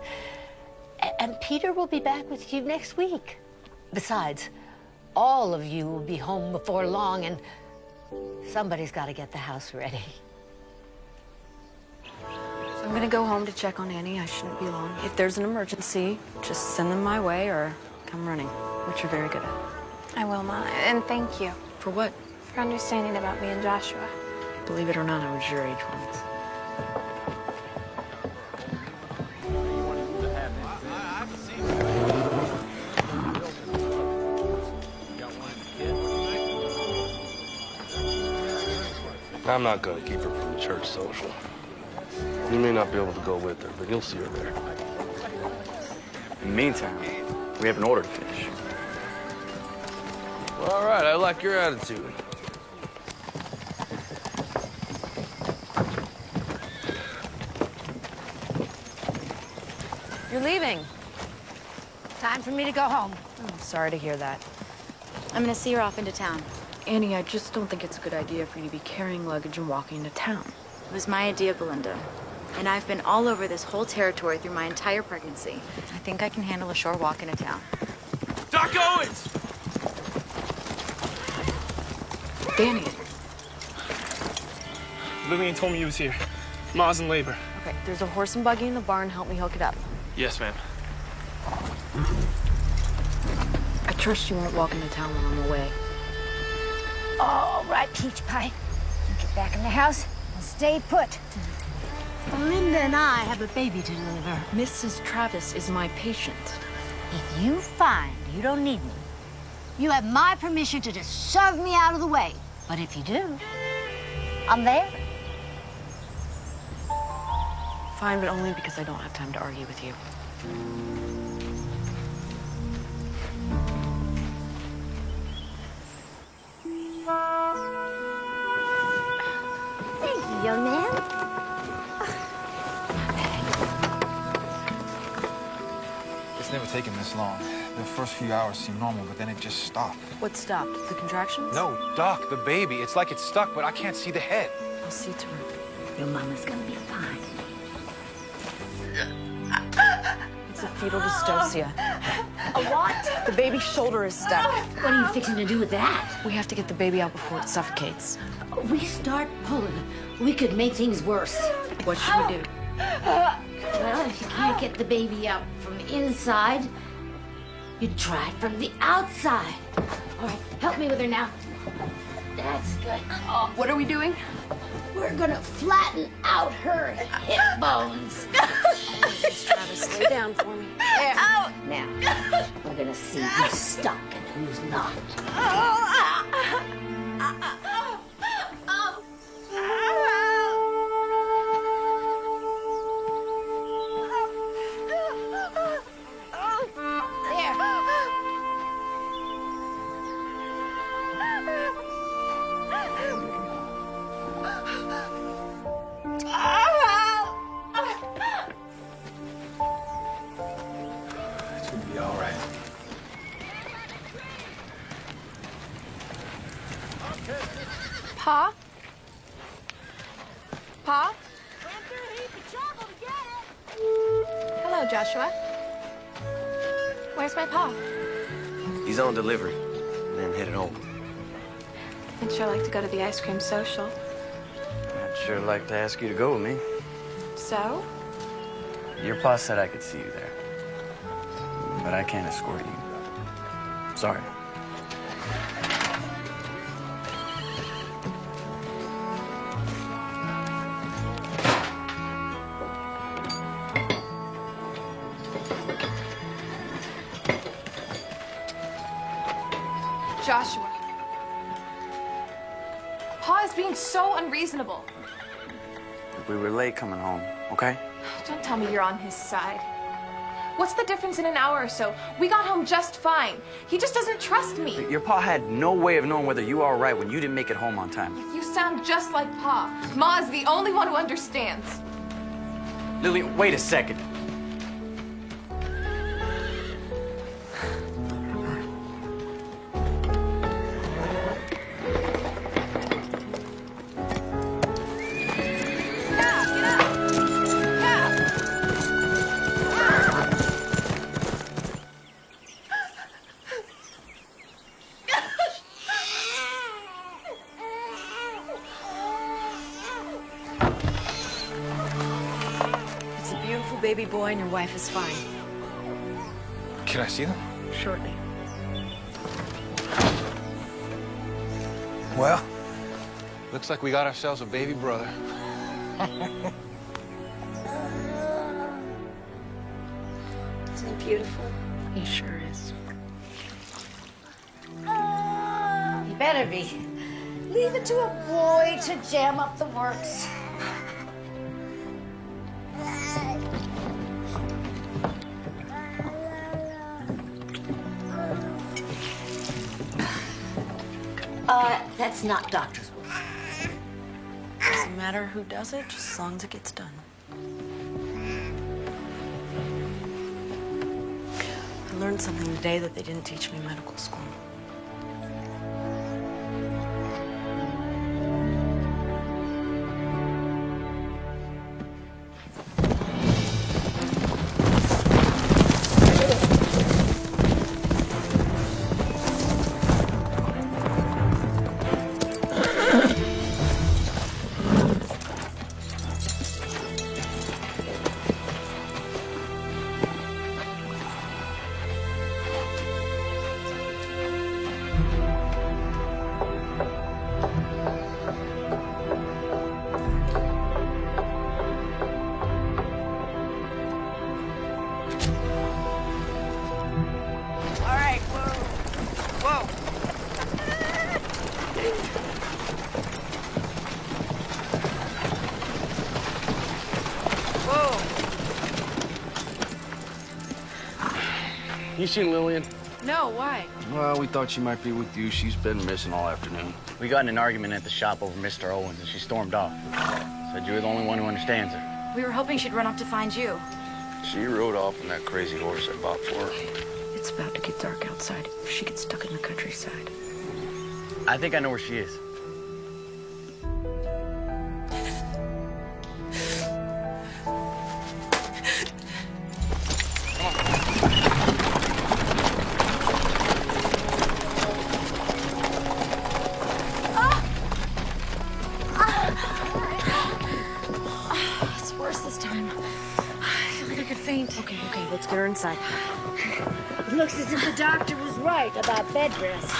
And Peter will be back with you next week. Besides, all of you will be home before long, and somebody's got to get the house ready. I'm gonna go home to check on Annie. I shouldn't be long. If there's an emergency, just send them my way or come running, which you're very good at. I will, Ma. And thank you For what? for understanding about me and Joshua. Believe it or not, I was your age once. I'm not gonna keep her from the church social. You may not be able to go with her, but you'll see her there. In the meantime, we have an order to finish. Well, all right, I like your attitude. You're leaving. Time for me to go home. Oh, I'm sorry to hear that. I'm gonna see her off into town. Annie, I just don't think it's a good idea for you to be carrying luggage and walking into town. It was my idea, Belinda. And I've been all over this whole territory through my entire pregnancy. I think I can handle a short walk into town. Doc Owens! Danny. Lillian told me you was here. Ma's in labor. Okay, there's a horse and buggy in the barn. Help me hook it up. Yes, ma'am. I trust you won't walk into town while I'm away. All right, Peach Pie. You get back in the house and stay put. Belinda and I have a baby to deliver. Mrs. Travis is my patient. If you find you don't need me, you have my permission to just shove me out of the way. But if you do, I'm there. Fine, but only because I don't have time to argue with you. never taken this long. The first few hours seemed normal, but then it just stopped. What stopped? The contractions? No, Doc, the baby. It's like it's stuck, but I can't see the head. I'll see to it. Your mama's gonna be fine. It's a fetal dystocia. A what? The baby's shoulder is stuck. What are you fixing to do with that? We have to get the baby out before it suffocates. We start pulling. We could make things worse. What should we do? Well, if you can't get the baby out from the inside, you try it from the outside. All right, help me with her now. That's good. Oh, What are we doing? we're gonna flatten out her hip bones. Travis, lay down for me. There. Now, we're gonna see who's stuck and who's not. It's gonna be all right. Pa? Pa? Hello, Joshua. Where's my pa? He's on delivery, and then headed home. I'd sure like to go to the ice cream social. I'd sure like to ask you to go with me. So? Your pa said I could see you there. But I can't escort you. Sorry. Joshua. Pa is being so unreasonable. We were late coming home, okay? Don't tell me you're on his side. What's the difference in an hour or so? We got home just fine. He just doesn't trust me. Your pa had no way of knowing whether you were all right when you didn't make it home on time. You sound just like Pa. Ma is the only one who understands. Lily, wait a second. It's a beautiful baby boy and your wife is fine. Can I see them? Shortly. Well, looks like we got ourselves a baby brother. Isn't he beautiful? He sure is. You better be. Leave it to a boy to jam up the works. That's not doctor's work. Doesn't matter who does it, just as long as it gets done. I learned something today that they didn't teach me in medical school. All right, whoa. You seen Lillian? No, why? Well, we thought she might be with you. She's been missing all afternoon. We got in an argument at the shop over Mr. Owens, and she stormed off. Said you were the only one who understands her. We were hoping she'd run off to find you. She rode off on that crazy horse I bought for her. It's about to get dark outside. If she gets stuck in the countryside. I think I know where she is. It's worse this time. I feel like I could faint. Okay, let's get her inside. It looks as if the doctor was right about bed rest.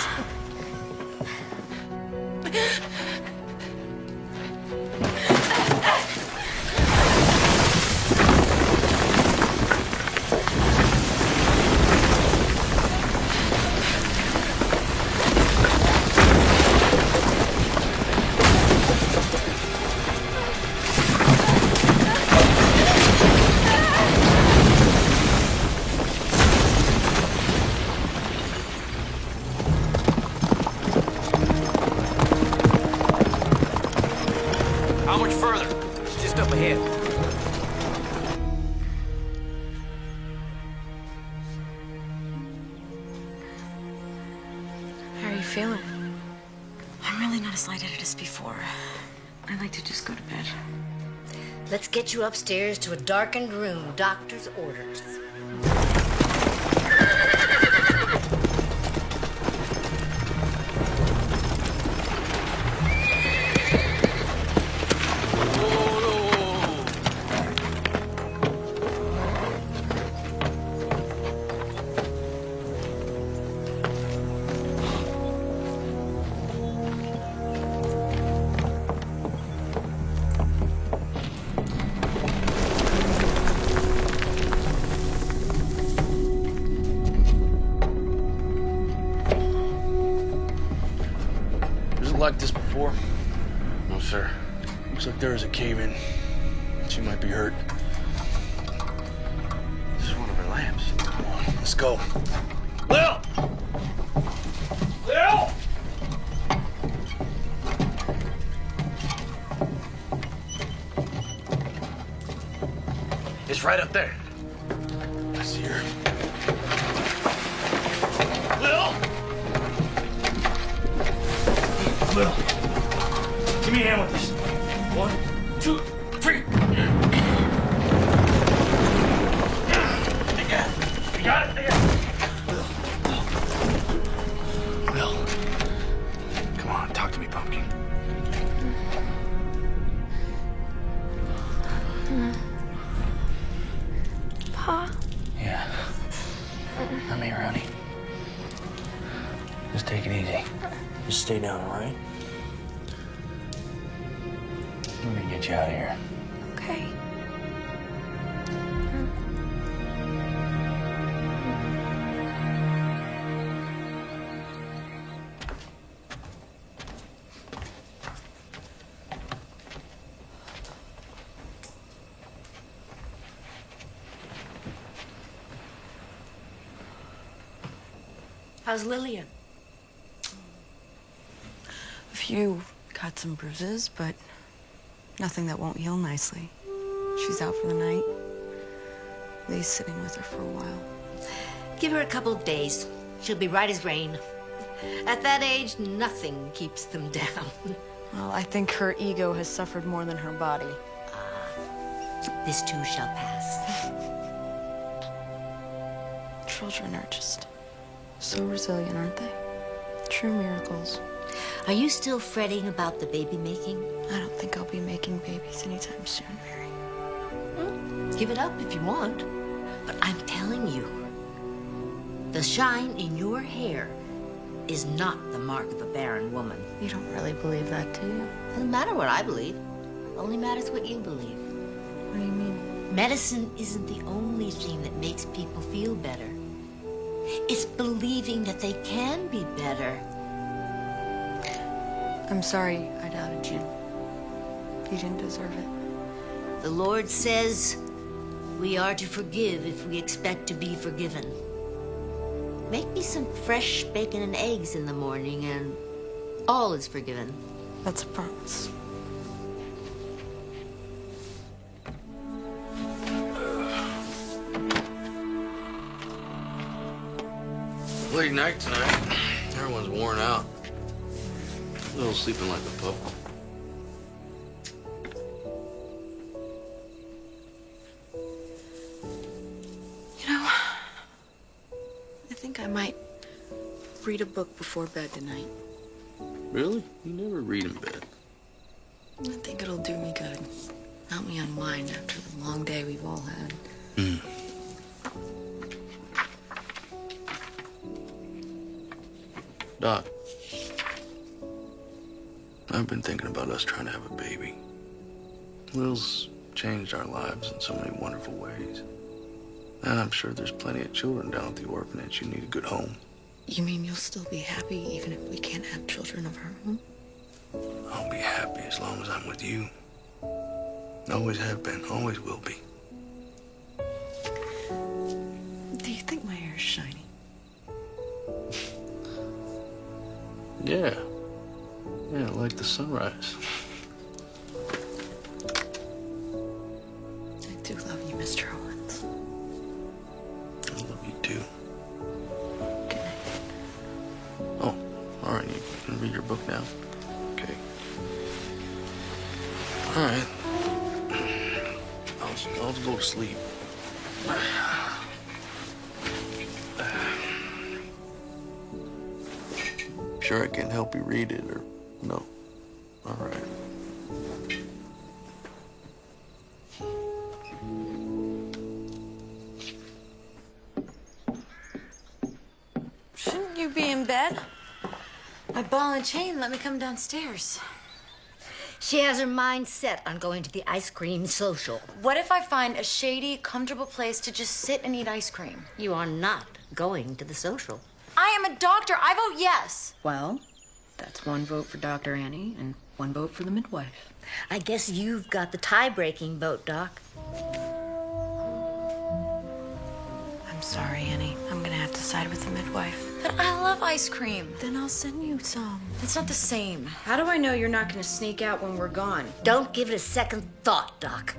How much further? It's just up ahead. How are you feeling? I'm really not as lightheaded as before. I'd like to just go to bed. Let's get you upstairs to a darkened room. Doctor's orders. Was it like this before? No, sir. Looks like there is a cave-in. She might be hurt. This is one of her lamps. Come on, let's go. Lil! Lil! It's right up there. I see her. Lil! Lil, give me a hand with this. 1, 2, 3. You got it? Lil, come on, talk to me, Pumpkin. Pa? Yeah. I'm here, honey. Just take it easy. Just stay down, all right? Let me get you out of here. Okay. How's Lillian? A few got some bruises, but nothing that won't heal nicely. She's out for the night. Lee's sitting with her for a while. Give her a couple of days. She'll be right as rain. At that age, nothing keeps them down. Well, I think her ego has suffered more than her body. This too shall pass. Children are just so resilient, aren't they? True miracles. Are you still fretting about the baby making? I don't think I'll be making babies anytime soon, Mary. Give it up if you want. But I'm telling you, the shine in your hair is not the mark of a barren woman. You don't really believe that, do you? Doesn't matter what I believe. Only matters what you believe. What do you mean? Medicine isn't the only thing that makes people feel better. It's believing that they can be better. I'm sorry I doubted you. You didn't deserve it. The Lord says we are to forgive if we expect to be forgiven. Make me some fresh bacon and eggs in the morning and all is forgiven. That's a promise. Late night tonight. Everyone's worn out. Little sleeping like a pup. You know, I think I might read a book before bed tonight. Really? You never read in bed. I think it'll do me good. Help me unwind after the long day we've all had. Doc, I've been thinking about us trying to have a baby. Will's changed our lives in so many wonderful ways. And I'm sure there's plenty of children down at the orphanage who need a good home. You mean you'll still be happy even if we can't have children of our own? I'll be happy as long as I'm with you. Always have been, always will be. Do you think my hair's shiny? Yeah. Yeah, like the sunrise. I do love you, Mr. Owens. I love you too. Oh, all right. You can read your book now. Okay. All right. I'll just go to sleep. Sure I can help you read it, or no? All right. Shouldn't you be in bed? My ball and chain let me come downstairs. She has her mind set on going to the ice cream social. What if I find a shady, comfortable place to just sit and eat ice cream? You are not going to the social. I am a doctor. I vote yes. Well, that's one vote for Dr. Annie and one vote for the midwife. I guess you've got the tie-breaking vote, Doc. I'm sorry, Annie. I'm gonna have to side with the midwife. But I love ice cream. Then I'll send you some. It's not the same. How do I know you're not gonna sneak out when we're gone? Don't give it a second thought, Doc.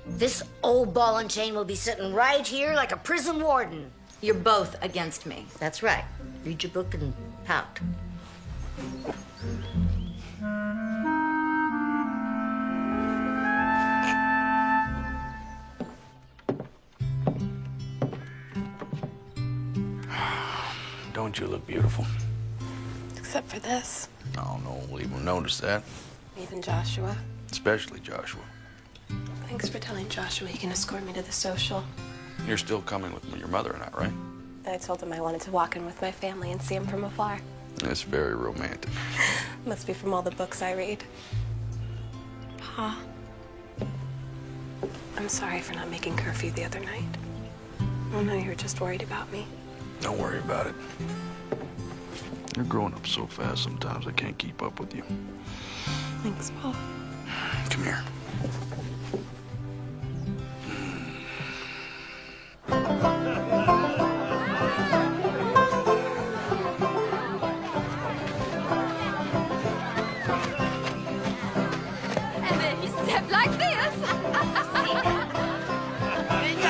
This old ball and chain will be sitting right here like a prison warden. You're both against me. That's right. Read your book and pout. Don't you look beautiful? Except for this. Oh, no one will even notice that. Even Joshua. Especially Joshua. Thanks for telling Joshua he can escort me to the social. You're still coming with your mother and I, right? I told him I wanted to walk in with my family and see him from afar. It's very romantic. Must be from all the books I read. Pa, I'm sorry for not making curfew the other night. I know you were just worried about me. Don't worry about it. You're growing up so fast sometimes I can't keep up with you. Thanks, Pa. Come here. And then you step like this. Here you go.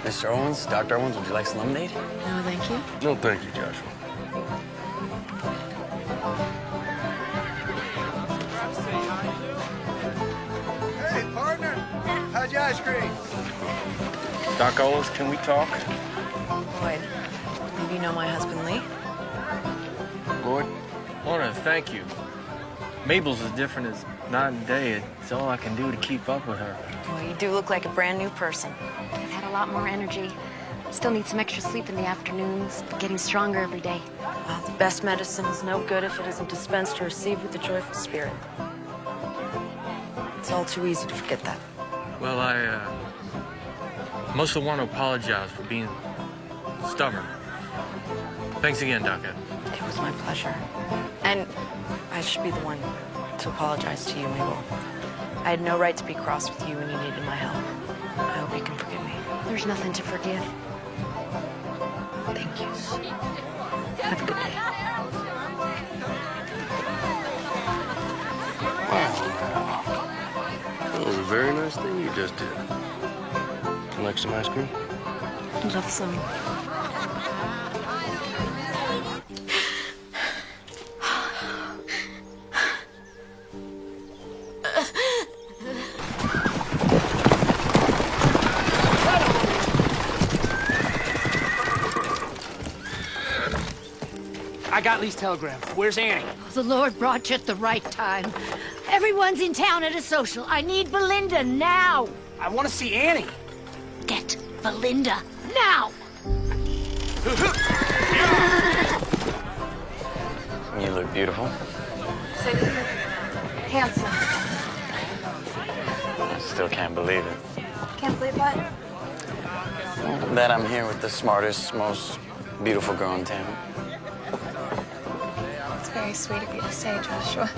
Mr. Owens, Dr. Owens, would you like some lemonade? No, thank you. No, thank you, Joshua. Hey, partner. How's your ice cream? Doc Owens, can we talk? Lloyd, maybe you know my husband, Lee? Lloyd? I want to thank you. Mabel's as different as night and day. It's all I can do to keep up with her. Well, you do look like a brand new person. I've had a lot more energy. Still need some extra sleep in the afternoons, but getting stronger every day. Well, the best medicine is no good if it isn't dispensed or received with a joyful spirit. It's all too easy to forget that. Well, I mostly want to apologize for being stubborn. Thanks again, Doc Ed. It was my pleasure. And I should be the one to apologize to you, Mabel. I had no right to be cross with you when you needed my help. I hope you can forgive me. There's nothing to forgive. Thank you. Have a good day. Wow. very nice thing you just did. You like some ice cream? I'd love some. I got Lee's telegram. Where's Annie? The Lord brought you at the right time. Everyone's in town at a social. I need Belinda now. I want to see Annie. Get Belinda now. You look beautiful. Handsome. I still can't believe it. Can't believe what? That I'm here with the smartest, most beautiful girl in town. It's very sweet of you to say, Joshua.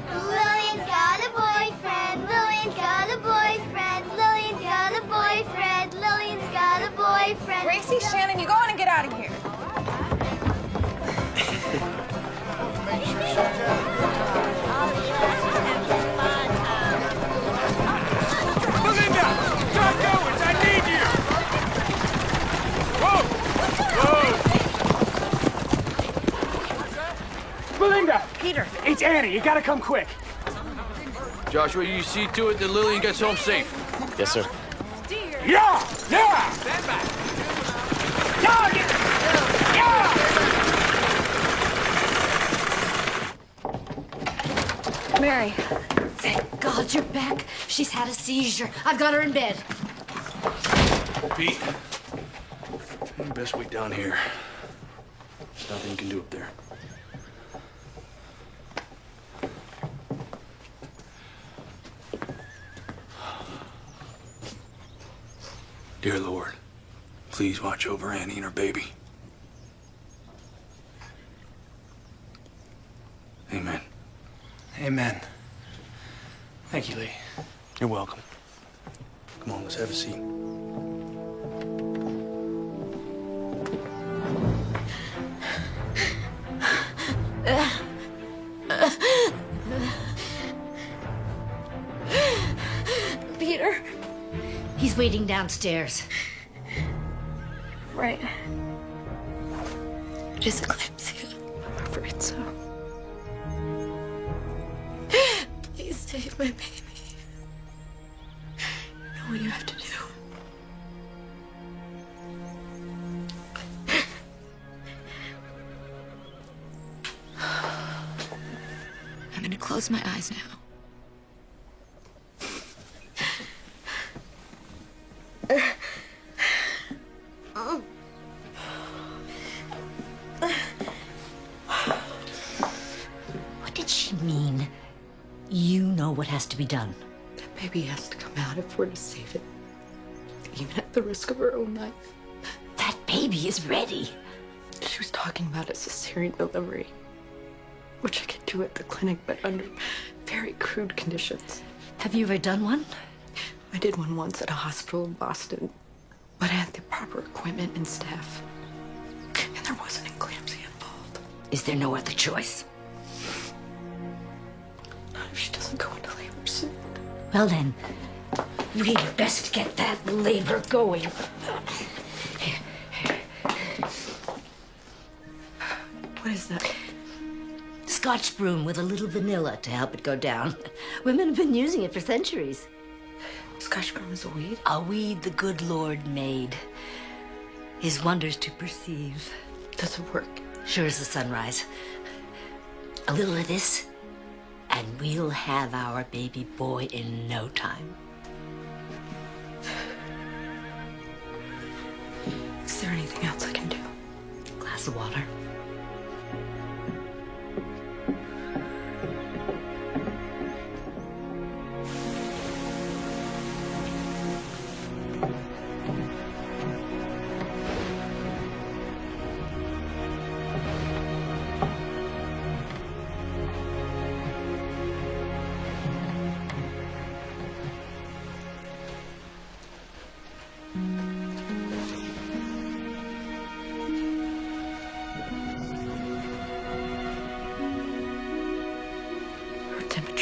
Lillian's got a boyfriend. Lillian's got a boyfriend. Lillian's got a boyfriend. Lillian's got a boyfriend. Gracie, Shannon, you go on and get out of here. Belinda! John Goins, I need you! Whoa! Whoa! Belinda! Peter. It's Annie. You gotta come quick. Joshua, you see to it that Lillian gets home safe. Yes, sir. Yeah! Yeah! Stand back. Yeah! Yeah! Mary. Thank God you're back. She's had a seizure. I've got her in bed. Pete, best wait down here. There's nothing you can do up there. Dear Lord, please watch over Annie and her baby. Amen. Amen. Thank you, Lee. You're welcome. Come on, let's have a seat. Peter. He's waiting downstairs. Right. It is eclampsia. I'm afraid so. Please save my baby. You know what you have to do. I'm gonna close my eyes now. What did she mean? You know what has to be done. That baby has to come out if we're to save it. Even at the risk of her own life. That baby is ready. She was talking about a cesarean delivery, which I could do at the clinic, but under very crude conditions. Have you ever done one? I did one once at a hospital in Boston, but I had the proper equipment and staff. And there wasn't eclampsia involved. Is there no other choice? Not if she doesn't go into labor soon. Well then, we'd best get that labor going. What is that? Scotch broom with a little vanilla to help it go down. Women have been using it for centuries. Scotch broom is a weed? A weed the good Lord made. His wonders to perceive. Does it work? Sure as the sunrise. A little of this, and we'll have our baby boy in no time. Is there anything else I can do? Glass of water.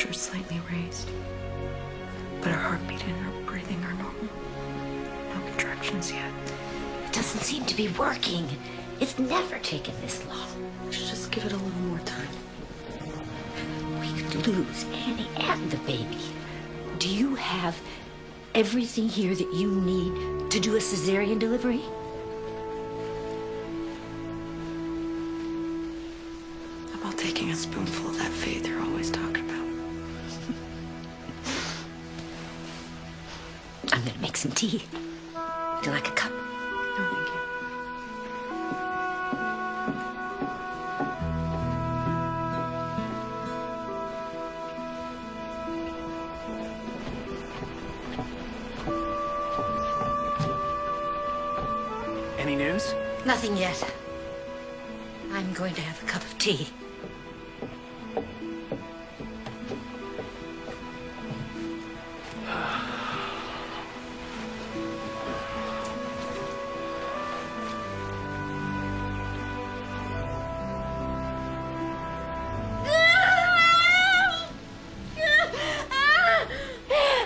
temperature is slightly raised, but her heartbeat and her breathing are normal. No contractions yet. It doesn't seem to be working. It's never taken this long. Just give it a little more time. We could lose Annie and the baby. Do you have everything here that you need to do a cesarean delivery? About taking a spoonful of that faith you're always talking about. I'm gonna make some tea. Would you like a cup? No, thank you. Any news? Nothing yet. I'm going to have a cup of tea.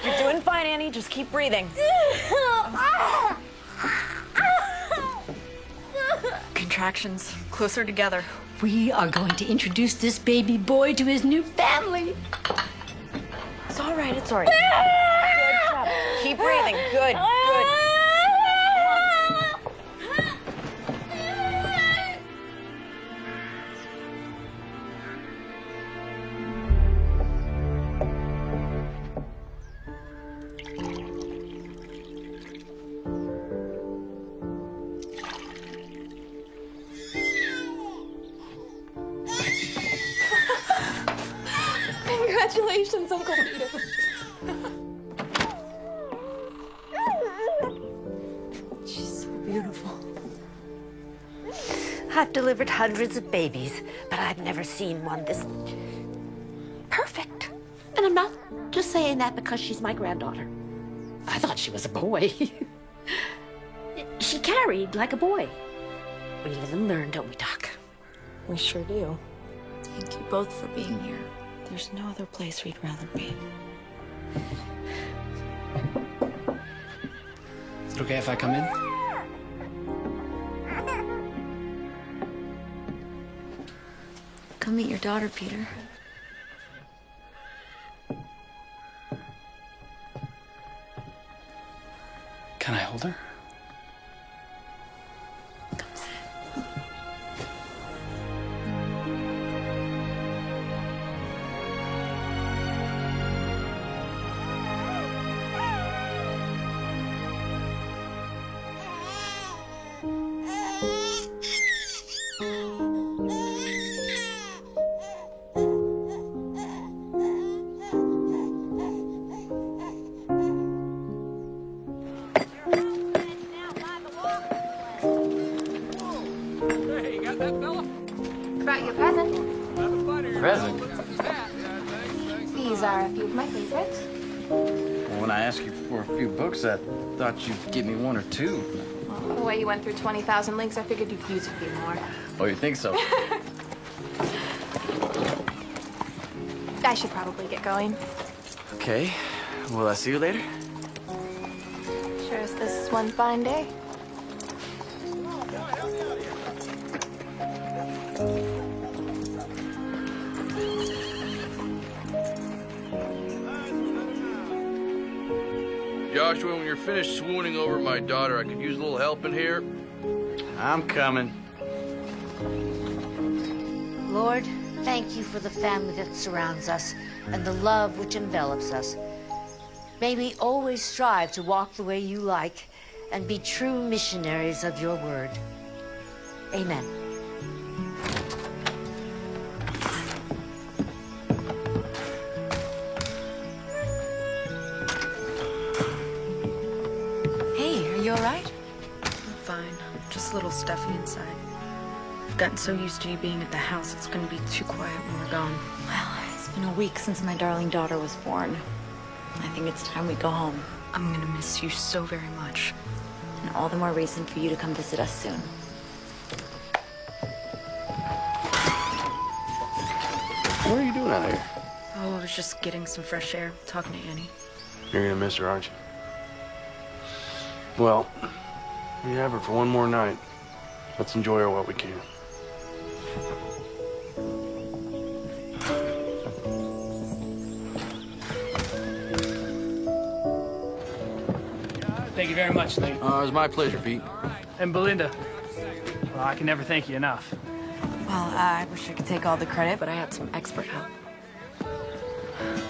You're doing fine, Annie. Just keep breathing. Contractions closer together. We are going to introduce this baby boy to his new family. It's all right. It's all right. Good job. Keep breathing. Good. Good. Congratulations, Uncle Peter. She's so beautiful. I've delivered hundreds of babies, but I've never seen one this perfect. And I'm not just saying that because she's my granddaughter. I thought she was a boy. She carried like a boy. We live and learn, don't we, Doc? We sure do. Thank you both for being here. There's no other place we'd rather be. Is it okay if I come in? Come meet your daughter, Peter. Can I hold her? Brought you a present. Present? These are a few of my favorites. Well, when I asked you for a few books, I thought you'd give me one or two. Well, the way you went through 20,000 links, I figured you'd use a few more. Oh, you think so? I should probably get going. Okay. Will I see you later? Sure as this is one fine day. Joshua, when you're finished swooning over my daughter, I could use a little help in here. I'm coming. Lord, thank you for the family that surrounds us and the love which envelops us. May we always strive to walk the way you like and be true missionaries of your word. Amen. Hey, are you all right? I'm fine. Just a little stuffy inside. I've gotten so used to you being at the house, it's gonna be too quiet when we're gone. Well, it's been a week since my darling daughter was born. I think it's time we go home. I'm gonna miss you so very much. And all the more reason for you to come visit us soon. What are you doing out here? Oh, Oh, I was just getting some fresh air, talking to Annie. You're gonna miss her, aren't you? Well, we have her for one more night. Let's enjoy her while we can. Thank you very much, Lee. It was my pleasure, Pete. And Belinda. Well, I can never thank you enough. Well, I wish I could take all the credit, but I had some expert help.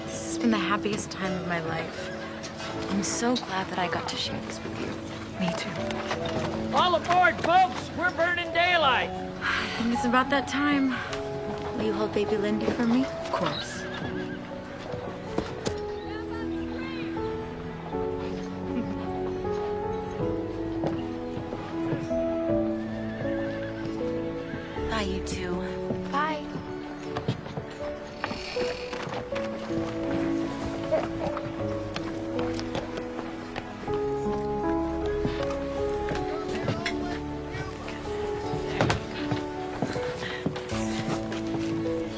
This has been the happiest time of my life. I'm so glad that I got to share this with you. Me too. All aboard, folks! We're burning daylight. I think it's about that time. Will you hold baby Lindy for me? Of course. Bye, you two. Bye.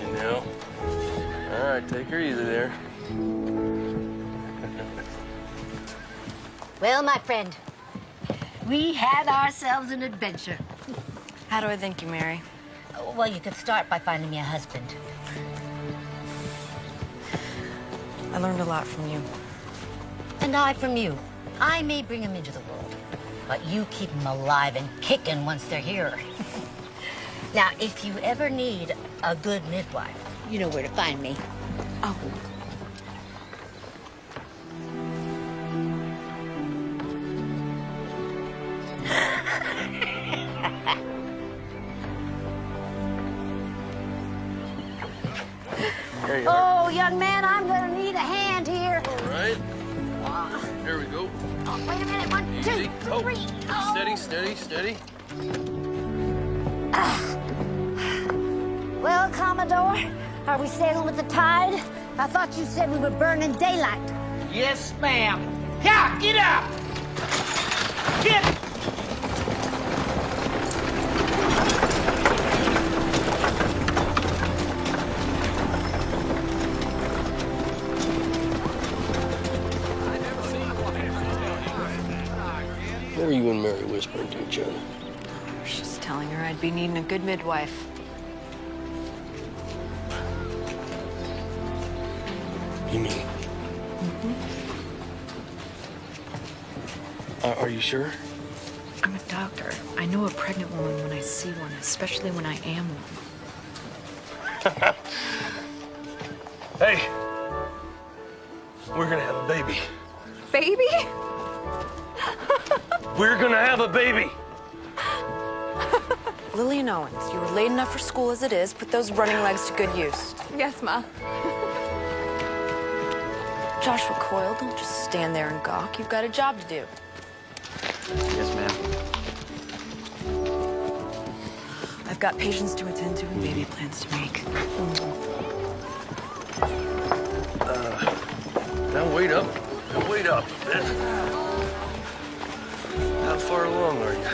You know? All right, take her easy there. Well, my friend, we had ourselves an adventure. How do I thank you, Mary? Well, you could start by finding me a husband. I learned a lot from you. And I from you. I may bring them into the world, but you keep them alive and kicking once they're here. Now, if you ever need a good midwife, you know where to find me. Oh. There you are. Oh, young man, I'm gonna need a hand here. All right. Here we go. Oh, wait a minute. 1, Easy. 2, 3. Oh. Steady, steady, steady. Well, Commodore, are we sailing with the tide? I thought you said we were burning daylight. Yes, ma'am. Yeah, get up! Get! What were you and Mary whispering to each other? I was just telling her I'd be needing a good midwife. You mean? Mm-hmm. Are you sure? I'm a doctor. I know a pregnant woman when I see one, especially when I am one. Hey, we're gonna have a baby. Baby? We're gonna have a baby. Lillian Owens, you were late enough for school as it is. Put those running legs to good use. Yes, Ma. Joshua Coyle, don't just stand there and gawk. You've got a job to do. Yes, ma'am. I've got patients to attend to and baby plans to make. Now wait up. Now wait up. How far along are you?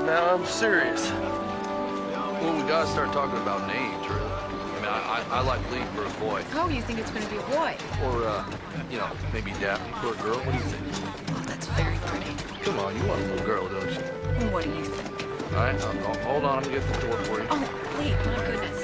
Now I'm serious. Well, we gotta start talking about names, really. I mean, I like Lee for a boy. Oh, you think it's going to be a boy? Or, you know, maybe Daphne for a girl. What do you think? Oh, that's very pretty. Come on, you want a little girl, don't you? What do you think? All right, hold on. I'm gonna get the door for you. Oh, Lee, my goodness.